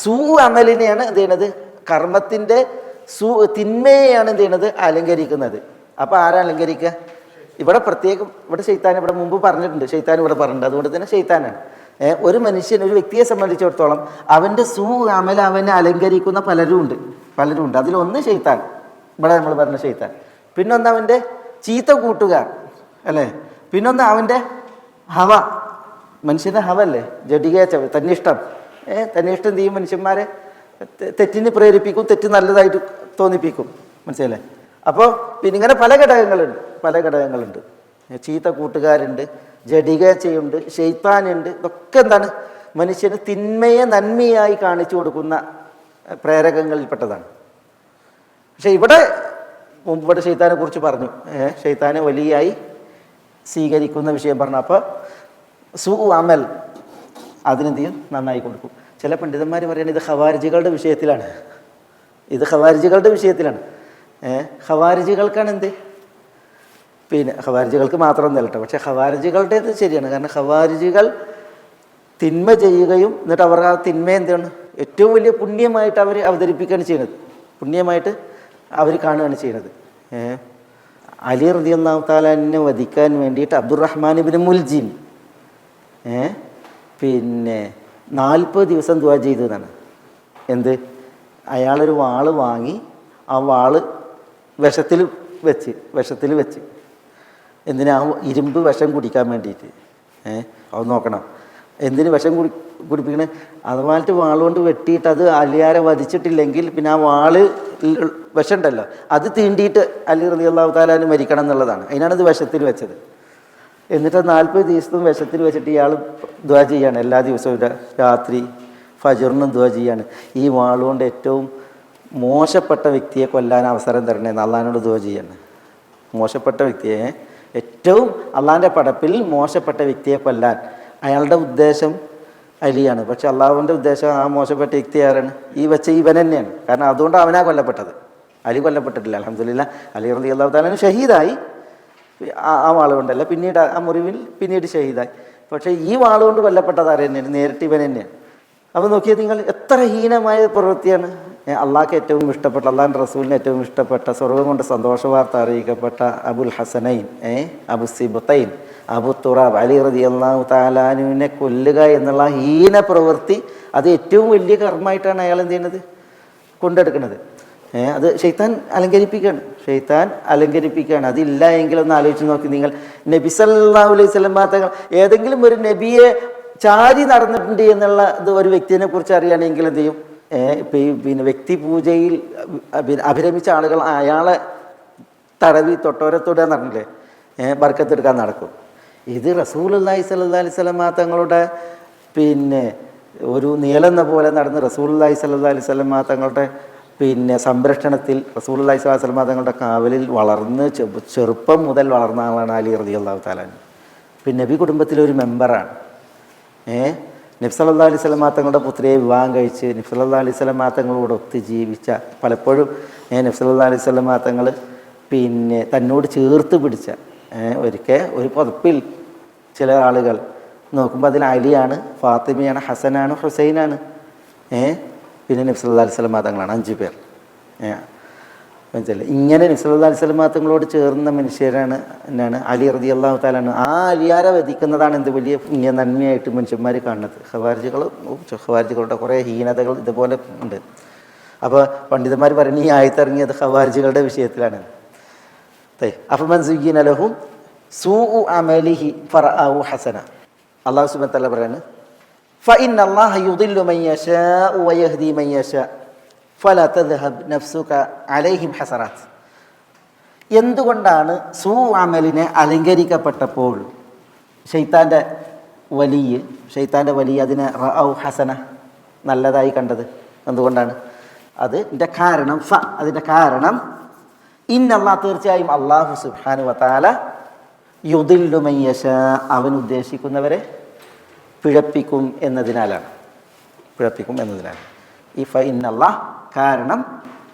C: സൂഉ അമലിനെയാണ് എന്ത് ചെയ്യണത്? കർമ്മത്തിൻ്റെ തിന്മയെയാണ് എന്ത് ചെയ്യണത്? അലങ്കരിക്കുന്നത്. അപ്പോൾ ആരാ അലങ്കരിക്കുക? ഇവിടെ പ്രത്യേകം, ഇവിടെ ഷെയ്ത്താൻ ഇവിടെ മുമ്പ് പറഞ്ഞിട്ടുണ്ട്, ഷെയ്ത്താൻ ഇവിടെ പറഞ്ഞിട്ടുണ്ട്. അതുകൊണ്ട് തന്നെ ഷെയ്ത്താനാണ്. ഒരു മനുഷ്യൻ, ഒരു വ്യക്തിയെ സംബന്ധിച്ചിടത്തോളം അവൻ്റെ അമൽ അവനെ അലങ്കരിക്കുന്ന പലരും ഉണ്ട്. അതിലൊന്ന് ഷെയ്ത്താൻ, ഇവിടെ നമ്മൾ പറഞ്ഞ ഷെയ്ത്താൻ. പിന്നൊന്ന് അവൻ്റെ ചീത്ത കൂട്ടുകാർ, അല്ലേ? പിന്നൊന്ന് അവൻ്റെ ഹവ, മനുഷ്യൻ്റെ ഹവല്ലേ, ജഡികേച്ച, തന്നിഷ്ടം. തന്നിഷ്ടം ചെയ്യും മനുഷ്യന്മാരെ തെറ്റിന് പ്രേരിപ്പിക്കും, തെറ്റ് നല്ലതായിട്ട് തോന്നിപ്പിക്കും. മനസ്സിലല്ലേ? അപ്പോൾ പിന്നെ ഇങ്ങനെ പല ഘടകങ്ങളുണ്ട്. ചീത്ത കൂട്ടുകാരുണ്ട്, ജഡികേച്ചയുണ്ട്, ഷെയ്ത്താനുണ്ട്. ഇതൊക്കെ എന്താണ്? മനുഷ്യന് തിന്മയെ നന്മയായി കാണിച്ചു കൊടുക്കുന്ന പ്രേരകങ്ങളിൽപ്പെട്ടതാണ്. പക്ഷെ ഇവിടെ ഷെയ്ത്താനെ കുറിച്ച് പറഞ്ഞു, ഷെയ്ത്താനെ വലിയായി സ്വീകരിക്കുന്ന വിഷയം പറഞ്ഞു. അപ്പോൾ സൂഉ അമൽ അതിനെന്ത് ചെയ്യും? നന്നായി കൊടുക്കും. ചില പണ്ഡിതന്മാർ പറയുന്നത് ഇത് ഖവാരിജികളുടെ വിഷയത്തിലാണ്. ഖവാരിജികൾക്കാണ് എന്ത്? പിന്നെ ഖവാരിജികൾക്ക് മാത്രമൊന്നുമല്ല കേട്ടോ, പക്ഷേ ഖവാരിജികളുടേത് ശരിയാണ്. കാരണം ഖവാരിജികൾ തിന്മ ചെയ്യുകയും എന്നിട്ട് അവർ ആ തിന്മ എന്താണ് ഏറ്റവും വലിയ പുണ്യമായിട്ട് അവർ അവതരിപ്പിക്കുകയാണ് ചെയ്യുന്നത്, പുണ്യമായിട്ട് അവർ കാണുകയാണ് ചെയ്യുന്നത്. അലി റളിയല്ലാഹു തആലയെ വധിക്കാൻ വേണ്ടിയിട്ട് അബ്ദുറഹ്മാൻ ഇബ്നു മുൽജിം പിന്നെ 40 ദിവസം ദുആ ചെയ്തു എന്നാണ്. എന്ത്? അയാളൊരു വാള് വാങ്ങി ആ വാള് വിഷത്തിൽ വെച്ച് എന്തിനാ ഇരുമ്പ് വിഷം കുടിക്കാൻ വേണ്ടിയിട്ട്. അത് നോക്കണം, എന്തിന് വിഷം കുടിപ്പിക്കണേ? അതുപോലത്തെ വാളുകൊണ്ട് വെട്ടിയിട്ട് അത് അലിയാരെ വധിച്ചിട്ടില്ലെങ്കിൽ പിന്നെ ആ വാള് വിഷം ഉണ്ടല്ലോ അത് തീണ്ടിയിട്ട് അലി റളിയല്ലാഹു തആല അൻഹു മരിക്കണം എന്നുള്ളതാണ്. അതിനാണ് ഇത് വിഷത്തിൽ വെച്ചത്. എന്നിട്ട് 40 ദിവസവും വിഷത്തിൽ വെച്ചിട്ട് ഇയാൾ ദുആ ചെയ്യാണ്. എല്ലാ ദിവസവും രാത്രി ഫജ്റിനും ദുആ ചെയ്യാണ്. ഈ വാളുകൊണ്ട് ഏറ്റവും മോശപ്പെട്ട വ്യക്തിയെ കൊല്ലാൻ അവസരം തരണേ എന്ന് അള്ളാഹിനോട് ദുആ ചെയ്യാണ്. മോശപ്പെട്ട വ്യക്തിയെ, ഏറ്റവും അള്ളാഹിൻ്റെ പടപ്പിൽ മോശപ്പെട്ട വ്യക്തിയെ കൊല്ലാൻ അയാളുടെ ഉദ്ദേശം അലിയാണ്. പക്ഷെ അള്ളാഹുവിൻ്റെ ഉദ്ദേശം ആ മോശപ്പെട്ട വ്യക്തി ആരാണ്? ഈ വെച്ച ഇവൻ തന്നെയാണ്. കാരണം അതുകൊണ്ട് അവനാ കൊല്ലപ്പെട്ടത്, അലി കൊല്ലപ്പെട്ടിട്ടില്ല. അൽഹംദുലില്ലാ അലി റളിയല്ലാഹു തആല ഷഹീദായി. ആ വാളുകൊണ്ടല്ല, പിന്നീട് ആ മുറിവിൽ പിന്നീട് ഷഹീദായി. പക്ഷേ ഈ വാളുകൊണ്ട് കൊല്ലപ്പെട്ടത് ആര് തന്നെയാണ്? നേരിട്ട് ഇവൻ തന്നെയാണ്. അപ്പോൾ നോക്കിയാൽ നിങ്ങൾ എത്ര ഹീനമായ പ്രവൃത്തിയാണ്. അള്ളാഹ്ക്ക് ഏറ്റവും ഇഷ്ടപ്പെട്ട, അള്ളാഹിൻ്റെ റസൂലിന് ഏറ്റവും ഇഷ്ടപ്പെട്ട, സ്വർഗ്ഗം കൊണ്ട് സന്തോഷവാർത്ത അറിയിക്കപ്പെട്ട അബുൽ ഹസനൈൻ, അബു സിബ്തൈൻ, അബു തുറാബ് അലി റളിയല്ലാഹു തആല അൻഹുവിനെ കൊല്ലുക എന്നുള്ള ഹീന പ്രവൃത്തി, അത് ഏറ്റവും വലിയ കർമ്മമായിട്ടാണ് അയാൾ എന്ത് ചെയ്യുന്നത്? കൊണ്ടെടുക്കുന്നത്. അത് ശൈത്താൻ അലങ്കരിപ്പിക്കുകയാണ്. അതില്ല എങ്കിലൊന്ന് ആലോചിച്ച് നോക്കി നിങ്ങൾ. നബി സല്ലല്ലാഹു അലൈഹി വസല്ലം തങ്ങൾ ഏതെങ്കിലും ഒരു നബിയെ ചാരി നടന്നിട്ടുണ്ട് എന്നുള്ള ഇത് ഒരു വ്യക്തിനെ കുറിച്ച് അറിയുകയാണെങ്കിൽ എന്ത് ചെയ്യും? പിന്നെ വ്യക്തി പൂജയിൽ അഭിരമിച്ച ആളുകൾ അയാളെ തടവി തൊട്ടോരത്തോടെ നടന്നില്ലേ ബർക്കത്തെടുക്കാൻ നടക്കും. ഇത് റസൂലുള്ളാഹി സ്വല്ലല്ലാഹി അലൈഹി വസല്ലം തങ്ങളുടെ പിന്നെ ഒരു നീലെന്ന പോലെ നടന്ന് റസൂലുള്ളാഹി സ്വല്ലല്ലാഹി അലൈഹി വസല്ലം തങ്ങളുടെ പിന്നെ സംരക്ഷണത്തിൽ റസൂലുള്ളാഹി സ്വല്ലല്ലാഹി അലൈഹി വസല്ലം തങ്ങളുടെ കാവലിൽ വളർന്ന് ചെറുപ്പം മുതൽ വളർന്ന ആളാണ് അലി റളിയല്ലാഹു തആല. പിന്നെ നബി കുടുംബത്തിലൊരു മെമ്പറാണ്. നബി സല്ലല്ലാഹു അലൈഹി വസല്ലം തങ്ങളുടെ പുത്രിയെ വിവാഹം കഴിച്ച് നബി സല്ലല്ലാഹു അലൈഹി വസല്ലം തങ്ങളോട് ഒത്ത് ജീവിച്ച, പലപ്പോഴും നബി സല്ലല്ലാഹു അലൈഹി വസല്ലം തങ്ങൾ പിന്നെ തന്നോട് ചേർത്ത് പിടിച്ച, ഒരിക്കൽ ഒരു പുതപ്പിൽ ചില ആളുകൾ നോക്കുമ്പോൾ അതിൽ അലിയാണ്, ഫാത്തിമയാണ്, ഹസനാണ്, ഹുസൈനാണ്, പിന്നെ നബി സല്ലല്ലാഹു അലൈഹി വസല്ലം തങ്ങളാണ്. 5 പേർ. മനസ്സിലായി? ഇങ്ങനെ നബി സല്ലല്ലാഹു അലൈഹി വസല്ലം തങ്ങളോട് ചേർന്ന മനുഷ്യരാണ് എന്നാണ് അലി റളിയല്ലാഹു തആല അൻഹു. ആ അലിയാരെ വധിക്കുന്നതാണ് എന്ത് വലിയ പുണ്യ നന്മയായിട്ട് മനുഷ്യന്മാർ കാണുന്നത്. ഖവാരിജികളുടെ കുറേ ഹീനതകൾ ഇതുപോലെ ഉണ്ട്. അപ്പോൾ പണ്ഡിതന്മാർ പറയുന്നത് ഈ ആയത്തിറങ്ങിയത് ഖവാരിജികളുടെ വിഷയത്തിലാണ്. അഫമൻ സുയ്യിന ലഹു സൂഉ അമലിഹി ഫറഅഹു ഹസന. അല്ലാഹു സുബ്ഹാനഹു വ തആല പറയുന്നത് ഫഇന്ന അല്ലാഹ യുദില്ലു മൻ യശാഉ വയഹ്ദി മൻ യശാ ഫലാ തദ്ഹബ് നഫ്സുക അലൈഹിം ഹസറാത്ത്. എന്തുകൊണ്ടാണ് സൂ അമലിനെ അലങ്കരിക്കപ്പെട്ടപ്പോൾ ഷൈത്താൻ്റെ വലിയ അതിനെ റഅൗ ഹസന നല്ലതായി കണ്ടത്? എന്തുകൊണ്ടാണ്? അതിൻ്റെ കാരണം ഇന്നല്ലാഹ് തീർച്ചയായും അല്ലാഹു സുബ്ഹാനഹു വ തആല യുദില്ലു മൻ യശാ അവൻ ഉദ്ദേശിക്കുന്നവരെ പിഴപ്പിക്കും എന്നതിനാലാണ്. ഈ ഫഇന്നല്ലാഹ് കാരണം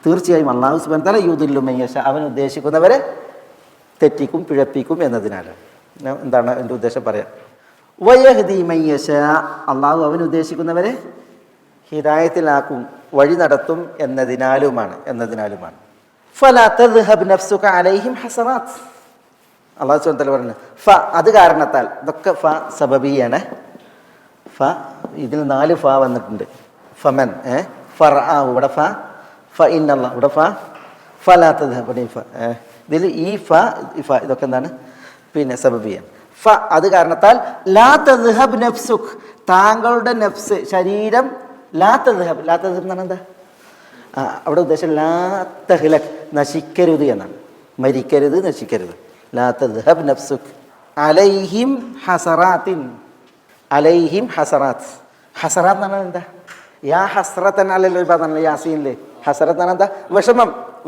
C: തീർച്ചയായും അല്ലാഹു സുബ്ഹാനഹു വ തആല യുദില്ലു മൻ യശാ അവൻ ഉദ്ദേശിക്കുന്നവരെ തെറ്റിക്കും, പിഴപ്പിക്കും എന്നതിനാലാണ്. എന്താണ് എൻ്റെ ഉദ്ദേശം പറയാം. വയഹ്ദി മൻ യശാ അല്ലാഹു അവൻ ഉദ്ദേശിക്കുന്നവരെ ഹിദായത്തിലാക്കും, വഴി നടത്തും എന്നതിനാലുമാണ്. ഫലാ തദ്ഹബ് നഫ്സുക അലൈഹിം ഹസറാത്ത്. അല്ലാഹു സുബ്ഹാനഹു വ തആല പറഞ്ഞു അത് കാരണത്താൽ. ഇതൊക്കെ സബബിയാണ്. ഇതിൽ 4 വന്നിട്ടുണ്ട്. ഫമൻ ഫറഅഹു ഇവിടെ ഫഇന്നല്ലാഹ് ഇവിടെ ഫലാ തദ്ഹബ് ഇതിൽ ഈ ഇതൊക്കെ എന്താണ്? പിന്നെ സബബിയാണ്. അത് കാരണത്താൽ ലാ തദ്ഹബ് നഫ്സുക് താങ്കളുടെ നഫ്സ് ശരീരം ലാ തദ്ഹബ് എന്ന് പറഞ്ഞാൽ എന്താ? അവിടെ ഉദ്ദേശം ലാ തഹ്ലക് നശിക്കരുത് എന്നാണ്. മരിക്കരുത്, നശിക്കരുത്. ലാ തദ്ഹബ് നഫ്സുക് അലൈഹിം ഹസറാത്തിൻ. ഹസറാത്ത് എന്ന് പറഞ്ഞാൽ എന്താ? യാ ഹസ്രത്തൻ അലൽ ഇബാദ് യാസീനിലെ ഹസറത്ത് എന്ന് പറഞ്ഞാൽ എന്താ?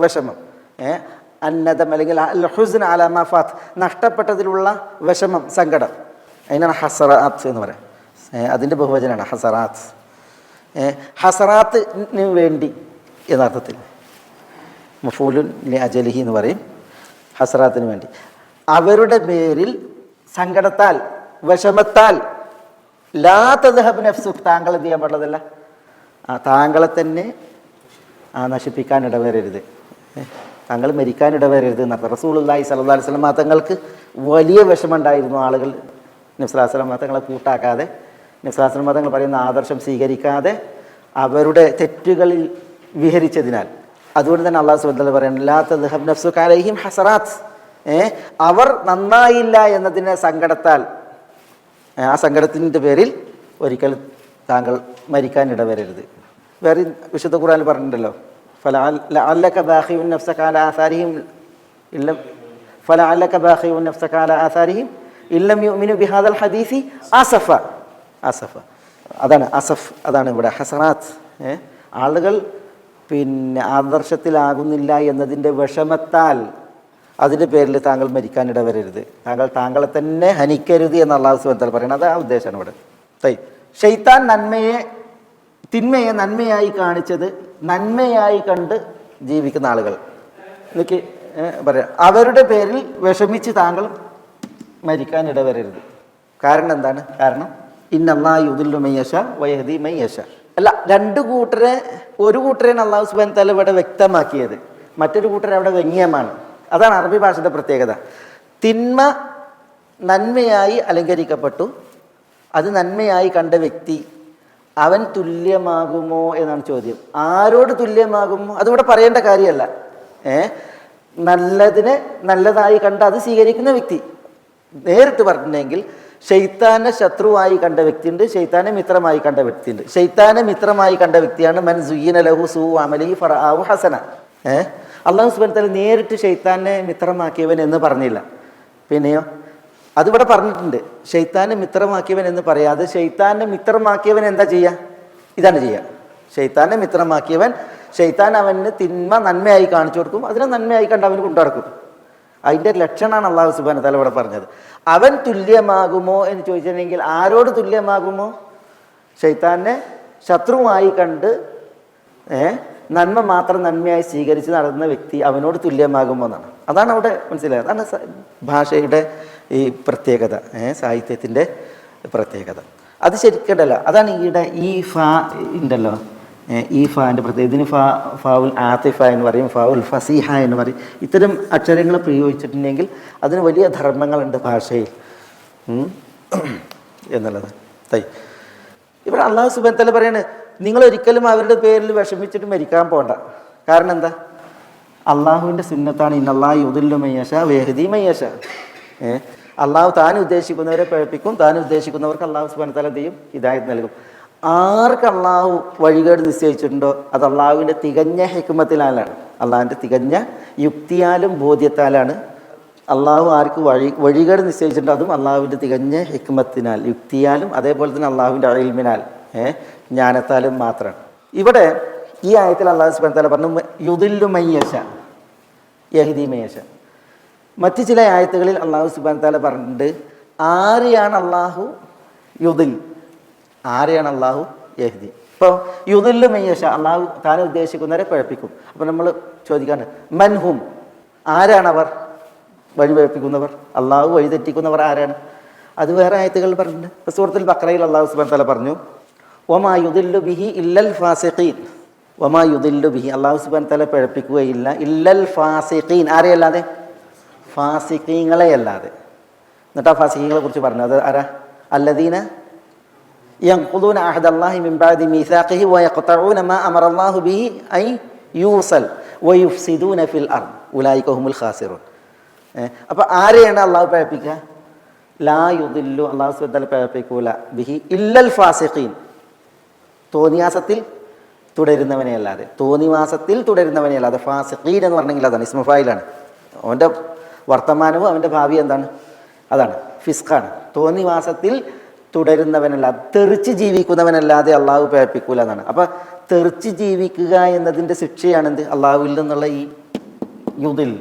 C: വിഷമം. അന്നദം അല്ലെങ്കിൽ അൽ ഹുസ്ൻ അലാ മാ ഫാത്ത് നഷ്ടപ്പെട്ടതിലുള്ള വിഷമം, സങ്കടം. അതിനാണ് ഹസറാത്ത് എന്ന് പറയാം. അതിൻ്റെ ബഹുവചനാണ് ഹസറാത്ത്. ഹസറാത്തിന് വേണ്ടി യഥാർത്ഥത്തിൽ മഫൂലുൻ ലി അജലിഹി എന്ന് പറയും. ഹസറാത്തിന് വേണ്ടി അവരുടെ പേരിൽ സങ്കടത്താൽ, വിഷമത്താൽ ലാ തദ്ഹബ് നഫ്സുക് താങ്കൾ എന്ത് ചെയ്യാൻ പാടുള്ളതല്ല, താങ്കളെ തന്നെ നശിപ്പിക്കാൻ ഇടവരരുത്, താങ്കൾ മരിക്കാൻ ഇടവരരുത് എന്നർത്ഥം. റസൂലുള്ളാഹി സ്വല്ലല്ലാഹി അലൈഹി വസല്ലം തങ്ങൾക്ക് വലിയ വിഷമമുണ്ടായിരുന്നു. ആളുകൾ നബി സ്വല്ലല്ലാഹി അലൈഹി വസല്ലം തങ്ങളെ കൂട്ടാക്കാതെ, നബി സ്വല്ലല്ലാഹി അലൈഹി വസല്ലം തങ്ങൾ പറയുന്ന ആദർശം സ്വീകരിക്കാതെ അവരുടെ തെറ്റുകളിൽ വിഹരിച്ചതിനാൽ. അതുകൊണ്ട് തന്നെ അള്ളാഹു സുബ്ഹാനഹു വ തആല പറയുന്നത് ലാ തദ്ഹബ് നഫ്സുക അലൈഹിം ഹസറാത്ത്, അവർ നന്നായില്ല എന്നതിനെ സങ്കടത്താൽ, ആ സങ്കടത്തിൻ്റെ പേരിൽ ഒരിക്കലും താങ്കൾ മരിക്കാൻ ഇടവരരുത്. വേറെ വിശുദ്ധ ഖുർആനിൽ പറഞ്ഞിട്ടുണ്ടല്ലോ, ഫലഅല്ലക ബാഖിഉൻ നഫ്സക അലാ ആസാരിഹിം ഇല്ലം ഫലഅല്ലക ബാഖിഉൻ നഫ്സക അലാ ആസാരിഹിം ഇല്ലം യുഅ്മിനു ബിഹാദൽ ഹദീസി അസഫ. അസഫ അതാണ് അസഫ്, അതാണ് ഇവിടെ ഹസറാത്ത്. ആളുകൾ പിന്നെ ആദർശത്തിലാകുന്നില്ല എന്നതിൻ്റെ വിഷമത്താൽ അതിൻ്റെ പേരിൽ താങ്കൾ മരിക്കാനിട വരരുത്, താങ്കളെ തന്നെ ഹനിക്കരുത് എന്ന് അല്ലാഹു സുബ്ഹാനഹു വ തആല പറയുന്നത്. അത് ആ ഉദ്ദേശമാണ് ഇവിടെ. ശൈത്താൻ തിന്മയെ നന്മയായി കാണിച്ചത് നന്മയായി കണ്ട് ജീവിക്കുന്ന ആളുകൾ എനിക്ക് പറയാം, അവരുടെ പേരിൽ വിഷമിച്ച് താങ്കൾ മരിക്കാൻ ഇടവരരുത്. കാരണം എന്താണ്? കാരണം ഇന്നല്ലാഹു യുദില്ലു മൻ യശാ വയഹ്ദി മൻ യശാ. അല്ല, ഒരു കൂട്ടരെയാണ് അല്ലാഹു സുബ്ഹാനഹു വ തആല ഇവിടെ വ്യക്തമാക്കിയത്, മറ്റൊരു കൂട്ടർ അവിടെ വ്യംഗ്യമാണ്. അതാണ് അറബി ഭാഷയുടെ പ്രത്യേകത. തിന്മ നന്മയായി അലങ്കരിക്കപ്പെട്ടു, അത് നന്മയായി കണ്ട വ്യക്തി അവൻ തുല്യമാകുമോ എന്നാണ് ചോദ്യം. ആരോട് തുല്യമാകുമോ അതിവിടെ പറയേണ്ട കാര്യമല്ല. നല്ലതിനെ നല്ലതായി കണ്ട് അത് സ്വീകരിക്കുന്ന വ്യക്തി. നേരിട്ട് പറഞ്ഞിട്ടുണ്ടെങ്കിൽ ശൈത്താനെ ശത്രുവായി കണ്ട വ്യക്തിയുണ്ട്, ശൈത്താനെ മിത്രമായി കണ്ട വ്യക്തിയുണ്ട്. ശൈത്താനെ മിത്രമായി കണ്ട വ്യക്തിയാണ് മൻ സുയ്യിന ലഹു സൂഉ അമലിഹി ഫറആഹു ഹസന. അല്ലാഹു സുബ്ഹാനഹു വ തആല നേരിട്ട് ശൈത്താനെ മിത്രമാക്കിയവൻ എന്ന് പറഞ്ഞില്ല. പിന്നെയോ അതിവിടെ പറഞ്ഞിട്ടുണ്ട്, ശൈത്താനെ മിത്രമാക്കിയവൻ എന്ന് പറയാതെ ശൈത്താനെ മിത്രമാക്കിയവൻ എന്താ ചെയ്യുക? ഇതാണ് ചെയ്യുക. ശൈത്താനെ മിത്രമാക്കിയവൻ, ശൈത്താൻ അവന് തിന്മ നന്മയായി കാണിച്ചു കൊടുക്കും, അതിനെ നന്മയായി കണ്ട് അവന് കൊണ്ടുനടക്കും. അതിൻ്റെ ലക്ഷണമാണ് അല്ലാഹു സുബ്ഹാനഹു വ തആല ഇവിടെ പറഞ്ഞത്. അവൻ തുല്യമാകുമോ എന്ന് ചോദിച്ചിട്ടുണ്ടെങ്കിൽ ആരോട് തുല്യമാകുമോ? ശൈത്താനെ ശത്രുവായി കണ്ട് നന്മ മാത്രം നന്മയായി സ്വീകരിച്ച് നടന്ന വ്യക്തി അവനോട് തുല്യമാകുമോ എന്നാണ്. അതാണ് അവിടെ മനസ്സിലായത്. അതാണ് ഭാഷയുടെ ഈ പ്രത്യേകത, സാഹിത്യത്തിൻ്റെ പ്രത്യേകത. അത് ശരിക്കണ്ടല്ല. അതാണ് ഈയുടെ ഈ ഫാ ഉണ്ടല്ലോ, ഈ ഫാൻ്റെ പ്രത്യേകത. ഇതിന് ഫാവുൽ ആത്തിഫ എന്ന് പറയും, ഫാവുൽ ഫസീഹ എന്ന് പറയും. ഇത്തരം അക്ഷരങ്ങൾ പ്രയോഗിച്ചിട്ടുണ്ടെങ്കിൽ അതിന് വലിയ ധർമ്മങ്ങളുണ്ട് ഭാഷയിൽ എന്നുള്ളത്. ഇവിടെ അല്ലാഹു സുബ്ഹാനഹു വ തആല പറയാണ്, നിങ്ങളൊരിക്കലും അവരുടെ പേരിൽ വിഷമിച്ചിട്ട് മരിക്കാൻ പോകണ്ട. കാരണം എന്താ? അള്ളാഹുവിൻ്റെ സുന്നത്താണ് ഇന്നല്ലാഹു യുദില്ലു മൻ യശാ വയഹ്ദി മൻ യശാ. അള്ളാഹു താൻ ഉദ്ദേശിക്കുന്നവരെ പ്രേരിപ്പിക്കും, താൻ ഉദ്ദേശിക്കുന്നവർക്ക് അള്ളാഹു സുബ്ഹാനഹു വ തആല ചെയ്യും, ഹിദായത്ത് നൽകും. ആർക്ക് അള്ളാഹു വഴികേട് നിശ്ചയിച്ചിട്ടുണ്ടോ അത് അള്ളാഹുവിൻ്റെ തികഞ്ഞ ഹിക്മത്തിലാണ്, അള്ളാഹുവിൻ്റെ തികഞ്ഞ യുക്തിയാലും ബോധ്യത്താലാണ്. അള്ളാഹു ആർക്ക് വഴികേട് നിശ്ചയിച്ചിട്ടുണ്ടോ അതും അള്ളാഹുവിൻ്റെ തികഞ്ഞ ഹിക്മത്തിനാൽ, യുക്തിയാലും, അതേപോലെ തന്നെ അള്ളാഹുവിൻ്റെ ഇൽമിനാൽ, ജ്ഞാനത്താലും മാത്രമാണ്. ഇവിടെ ഈ ആയത്തിൽ അല്ലാഹു സുബ്ഹാനഹു വ തആല പറഞ്ഞു യുദില്ലു മൻ യശാ യഹ്ദി മൻ യശാ. മറ്റു ചില ആയത്തുകളിൽ അല്ലാഹു സുബ്ഹാനഹു വ തആല പറഞ്ഞിട്ടുണ്ട് ആരെയാണ് അള്ളാഹു യുദിൽ, ആരെയാണ് അള്ളാഹു യഹ്ദി. ഇപ്പോൾ യുദില്ലു മൻ യശാ, അള്ളാഹു താൻ ഉദ്ദേശിക്കുന്നവരെ പഴപ്പിക്കും. അപ്പോൾ നമ്മൾ ചോദിക്കാണ് മൻഹും, ആരാണവർ? വഴി പഴപ്പിക്കുന്നവർ, അള്ളാഹു വഴി തെറ്റിക്കുന്നവർ ആരാണ്? അത് വേറെ ആയത്തുകൾ പറഞ്ഞിട്ടുണ്ട്. സൂറത്തുൽ ബഖറയിൽ അല്ലാഹു സുബ്ഹാനഹു വ തആല പറഞ്ഞു വമാ യുദില്ലു ബിഹി ഇല്ലൽ ഫാസിഖീൻ. വമാ യുദില്ലു ബിഹി, അല്ലാഹു സുബ്ഹാനഹു വ തആല പഴപ്പിക്കുകയില്ല ഇല്ലൽ ഫാസിഖീൻ, ആരെയല്ലാതെ? ഫാസിഖീങ്ങളെ അല്ലാതെ. എന്നിട്ട് ആ ഫാസിഖീങ്ങളെ കുറിച്ച് പറഞ്ഞു, അത് ആരാ? അല്ലദീന യൻഖുദൂന അഹദല്ലാഹി മിൻ ബഅദി മീസാഖിഹി വയഖ്തഊന മാ അമറല്ലാഹു ബിഹി അൻ യൂസൽ വയുഫ്സിദൂന ഫിൽ അർദ് ഉലൈക ഹുമുൽ ഖാസിറൂൻ. അപ്പോൾ ആരെയാണ് അള്ളാഹു പഴപ്പിക്കുക? ലാ യുദില്ലു, അല്ലാഹു സുബ്ഹാനഹു വ തആല പഴപ്പിക്കൂല ബിഹി ഇല്ലൽ ഫാസിഖീൻ, തോന്നിയാസത്തിൽ തുടരുന്നവനെ അല്ലാതെ. തോന്നിവാസത്തിൽ തുടരുന്നവനെ അല്ലാതെ. ഫാസിഖീൻ എന്ന് പറഞ്ഞെങ്കിൽ അതാണ് ഇസ്മു ഫായിലാണ്. അവൻ്റെ വർത്തമാനവും അവൻ്റെ ഭാവി എന്താണ്? അതാണ് ഫിസ്ഖാണ്. തോന്നിവാസത്തിൽ തുടരുന്നവനല്ലാതെ, തെറിച്ച് ജീവിക്കുന്നവനല്ലാതെ അള്ളാഹു പഴപ്പിക്കൂല എന്നാണ്. അപ്പം തെറിച്ച് ജീവിക്കുക എന്നതിൻ്റെ ശിക്ഷയാണെന്ത്? അള്ളാഹുവിൽ നിന്നുള്ള ഈ യുദിൽ,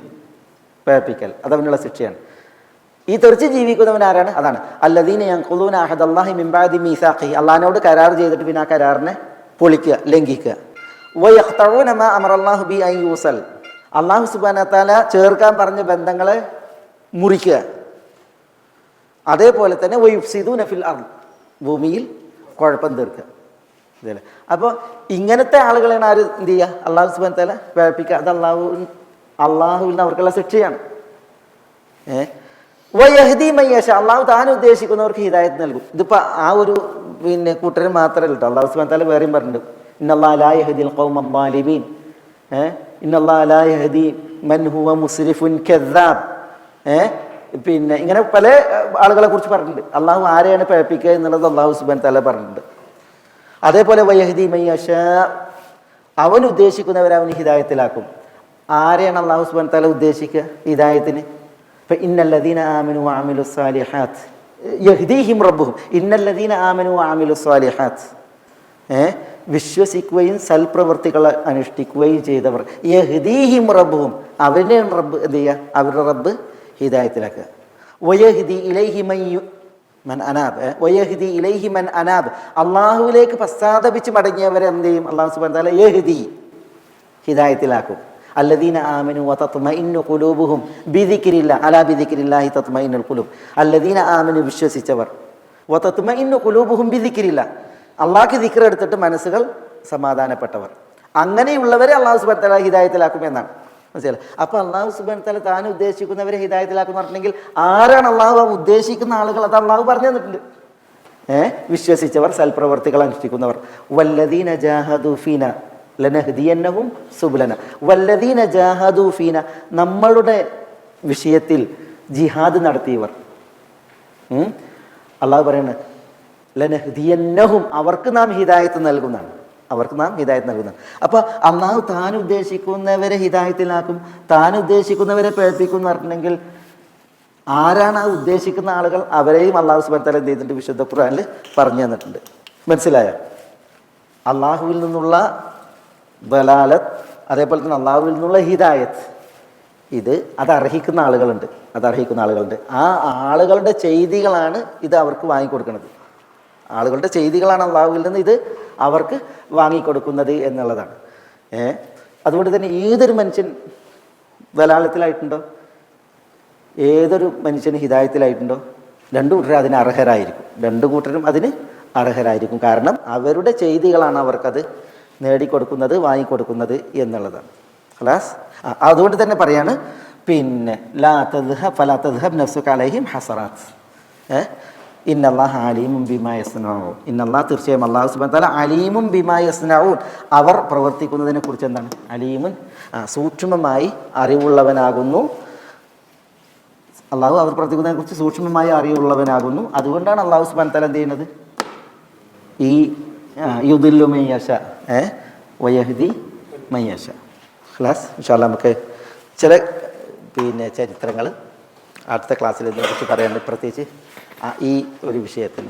C: പഴപ്പിക്കൽ, അതവനുള്ള ശിക്ഷയാണ്. ഈ തെറിച്ച് ജീവിക്കുന്നവൻ ആരാണ്? അതാണ് അല്ലദീന യൻഖുദൂന അഹദല്ലാഹി മിൻ ബഅദി മീസാഖിഹി, അള്ളാഹിനോട് കരാർ ചെയ്തിട്ട് പിന്നെ ആ കരാറിനെ പൊളിക്കുക, ലംഘിക്കുക. വയഖ്തഊന മാ അമറല്ലാഹു ബിഹി അൻ യൂസൽ, അള്ളാഹു സുബ്ഹാനഹു വ തആല ചേർക്കാൻ പറഞ്ഞ ബന്ധങ്ങളെ മുറിക്കുക. അതേപോലെ തന്നെ വയുഫ്സിദൂന ഫിൽ അർദ്, ഭൂമിയിൽ കുഴപ്പം തീർക്കുക. ഇതല്ലേ. അപ്പോൾ ഇങ്ങനത്തെ ആളുകളാണ് ആര് എന്ത് ചെയ്യുക? അള്ളാഹു സുബ്ഹാനഹു വ തആല പഴപ്പിക്കുക. അത് അള്ളാഹുവിൽ നിന്ന് അവർക്കുള്ള ശിക്ഷയാണ്. വയഹ്ദി മൻ യശാ, അള്ളാഹു താൻ ഉദ്ദേശിക്കുന്നവർക്ക് ഹിദായത്ത് നൽകും. ഇതിപ്പോൾ ആ ഒരു കൂട്ടരും മാത്രമല്ല കേട്ടോ, അള്ളാഹു സുബ്ഹാനഹു വ തആല വേറെയും പറഞ്ഞിട്ടുണ്ട് ഇന്നല്ലാഹ ലാ യഹ്ദിൽ ഖൗമൽ ളാലിമീൻ, ഇന്നല്ലാഹ ലാ യഹ്ദി മൻ ഹുവ മുസ്രിഫുൻ കദ്ദാബ്. പിന്നെ ഇങ്ങനെ പല ആളുകളെ കുറിച്ച് പറഞ്ഞിട്ടുണ്ട്. അള്ളാഹു ആരെയാണ് പഴപ്പിക്കുക എന്നുള്ളത് അള്ളാഹു സുബ്ഹാനഹു വ തആല പറഞ്ഞിട്ടുണ്ട്. അതേപോലെ വയഹ്ദി മൻ യശാ, അവൻ ഉദ്ദേശിക്കുന്നവരെ അവൻ ഹിദായത്തിലാക്കും. ആരെയാണ് അള്ളാഹു സുബ്ഹാനഹു വ തആല ഉദ്ദേശിക്കുക ഹിദായത്തിന്? ഇന്നല്ലദീന ആമനു വഅമിലുസ് സാലിഹാത്ത് യഹ്ദീഹിം റബ്ബുഹും. ഇന്നല്ലദീന ആമനു വഅമിലുസ് സാലിഹാത്ത്, വിശ്വസിക്കുകയും സൽപ്രവൃത്തികൾ അനുഷ്ഠിക്കുകയും ചെയ്തവർ, യഹ്ദീഹിം റബ്ബുഹും, അവരുടെ റബ്ബ് എന്ത് ചെയ്യുക? അവരുടെ റബ്ബ് ഹിദായത്തിലാക്കുക. വയഹ്ദി ഇലൈഹി മൻ അനാബ്, വയഹ്ദി ഇലൈഹി മൻ അനാബ്, അള്ളാഹുവിലേക്ക് പശ്ചാത്തപിച്ച് മടങ്ങിയവരെ എന്ത് ചെയ്യും? അള്ളാഹു സുബ്ഹാനഹു വ തആല യഹ്ദി, ഹിദായത്തിലാക്കും. അല്ലദീന ആമനു വതത്മഇന്നു ഖുലൂബുഹും ബിദിക്രില്ലാഹ് അലാ ബിദിക്രില്ലാഹി തത്മഇന്നുൽ ഖുലൂബ്. അല്ലദീന ആമനു, വിശ്വസിച്ചവർ, വതത്മഇന്നു ഖുലൂബുഹും ബിദിക്രില്ലാഹ്, അള്ളാഹ്ക്ക് ദിക്ർ എടുത്തിട്ട് മനസ്സുകൾ സമാധാനപ്പെട്ടവർ, അങ്ങനെയുള്ളവരെ അള്ളാഹു സുബ്ഹാനഹു വ തആല ഹിദായത്തിലാക്കും എന്നാണ് മനസ്സിലായി. അപ്പോൾ അള്ളാഹു സുബ്ഹാനഹു വ തആല താൻ ഉദ്ദേശിക്കുന്നവരെ ഹിദായത്തിലാക്കും എന്ന് പറഞ്ഞിട്ടുണ്ടെങ്കിൽ ആരാണ് അള്ളാഹു ഉദ്ദേശിക്കുന്ന ആളുകൾ? അത് അള്ളാഹു പറഞ്ഞു തന്നിട്ടുണ്ട്. വിശ്വസിച്ചവർ, സൽപ്രവർത്തികൾ അനുഷ്ഠിക്കുന്നവർ. വല്ലദീന ജാഹദു ഫീന ലനഹ്ദിയന്നഹും സുബ്ലന. വല്ലദീന ജാഹദു ഫീന, നമ്മളുടെ വിഷയത്തിൽ ജിഹാദ് നടത്തിയവർ. അള്ളാഹു പറയുന്നത് ലനഹ്ദിയന്നഹും, അവർക്ക് നാം ഹിദായത്ത് നൽകുന്നതാണ്, അവർക്ക് നാം ഹിദായത്ത് നൽകുന്നതാണ്. അപ്പോൾ അള്ളാഹു താൻ ഉദ്ദേശിക്കുന്നവരെ ഹിദായത്തിലാക്കും, താൻ ഉദ്ദേശിക്കുന്നവരെ പ്രേരിപ്പിക്കും എന്ന് പറഞ്ഞിട്ടുണ്ടെങ്കിൽ ആരാണ് ആ ഉദ്ദേശിക്കുന്ന ആളുകൾ? അവരെയും അള്ളാഹു സുബ്ഹാനഹു വ തആല എന്ത് ചെയ്തിട്ടുണ്ട്? വിശുദ്ധ ഖുർആനിൽ പറഞ്ഞു തന്നിട്ടുണ്ട്. മനസ്സിലായോ? അള്ളാഹുവിൽ നിന്നുള്ള ദലാലത്ത്, അതേപോലെ തന്നെ അള്ളാഹുവിൽ നിന്നുള്ള ഹിദായത്ത്, അത് അർഹിക്കുന്ന ആളുകളുണ്ട്. ആ ആളുകളുടെ ചെയ്തികളാണ് ഇത് അവർക്ക് വാങ്ങിക്കൊടുക്കുന്നത്. ആളുകളുടെ ചെയ്തികളാണ് അള്ളാഹുവിൽ നിന്ന് ഇത് അവർക്ക് വാങ്ങിക്കൊടുക്കുന്നത് എന്നുള്ളതാണ്. അതുകൊണ്ട് തന്നെ ഏതൊരു മനുഷ്യൻ ദലാലത്തിലായിട്ടുണ്ടോ, ഏതൊരു മനുഷ്യന് ഹിദായത്തിലായിട്ടുണ്ടോ, രണ്ടു കൂട്ടരും അതിന് അർഹരായിരിക്കും. കാരണം അവരുടെ ചെയ്തികളാണ് അവർക്കത് നേടിക്കൊടുക്കുന്നത്, വാങ്ങിക്കൊടുക്കുന്നത് എന്നുള്ളതാണ്. ഖലാസ്. അതുകൊണ്ട് തന്നെ പറയാണ്, പിന്നെ ലാ തദ്ഹബ് നഫ്സുക അലൈഹിം ഹസറാത്ത്, ഇന്നല്ലാഹ അലീമുൻ ബിമാ യസ്നഊൻ. ഇന്നല്ലാഹ, തീർച്ചയായും അല്ലാഹു സുബ്ഹാനഹു വ തആല അലീമുൻ ബിമാ യസ്നഊൻ, അവർ പ്രവർത്തിക്കുന്നതിനെ കുറിച്ച് എന്താണ്? അലീമുൻ, സൂക്ഷ്മമായി അറിവുള്ളവനാകുന്നു. അള്ളാഹു അവർ പ്രവർത്തിക്കുന്നതിനെ കുറിച്ച് സൂക്ഷ്മമായി അറിവുള്ളവനാകുന്നു. അതുകൊണ്ടാണ് അല്ലാഹു സുബ്ഹാനഹു വ തആല എന്ത് ചെയ്യുന്നത്? ഈ യുദില്ലു മൻ യശാ വയഹ്ദി മൻ യശാ. ഖലാസ്. ഇൻഷാ അല്ലാഹ് നമുക്ക് ചില ചരിത്രങ്ങൾ അടുത്ത ക്ലാസ്സിൽ ഇതിനെക്കുറിച്ച് പറയാനുണ്ട്, പ്രത്യേകിച്ച് ഈ ഒരു വിഷയത്തിൽ.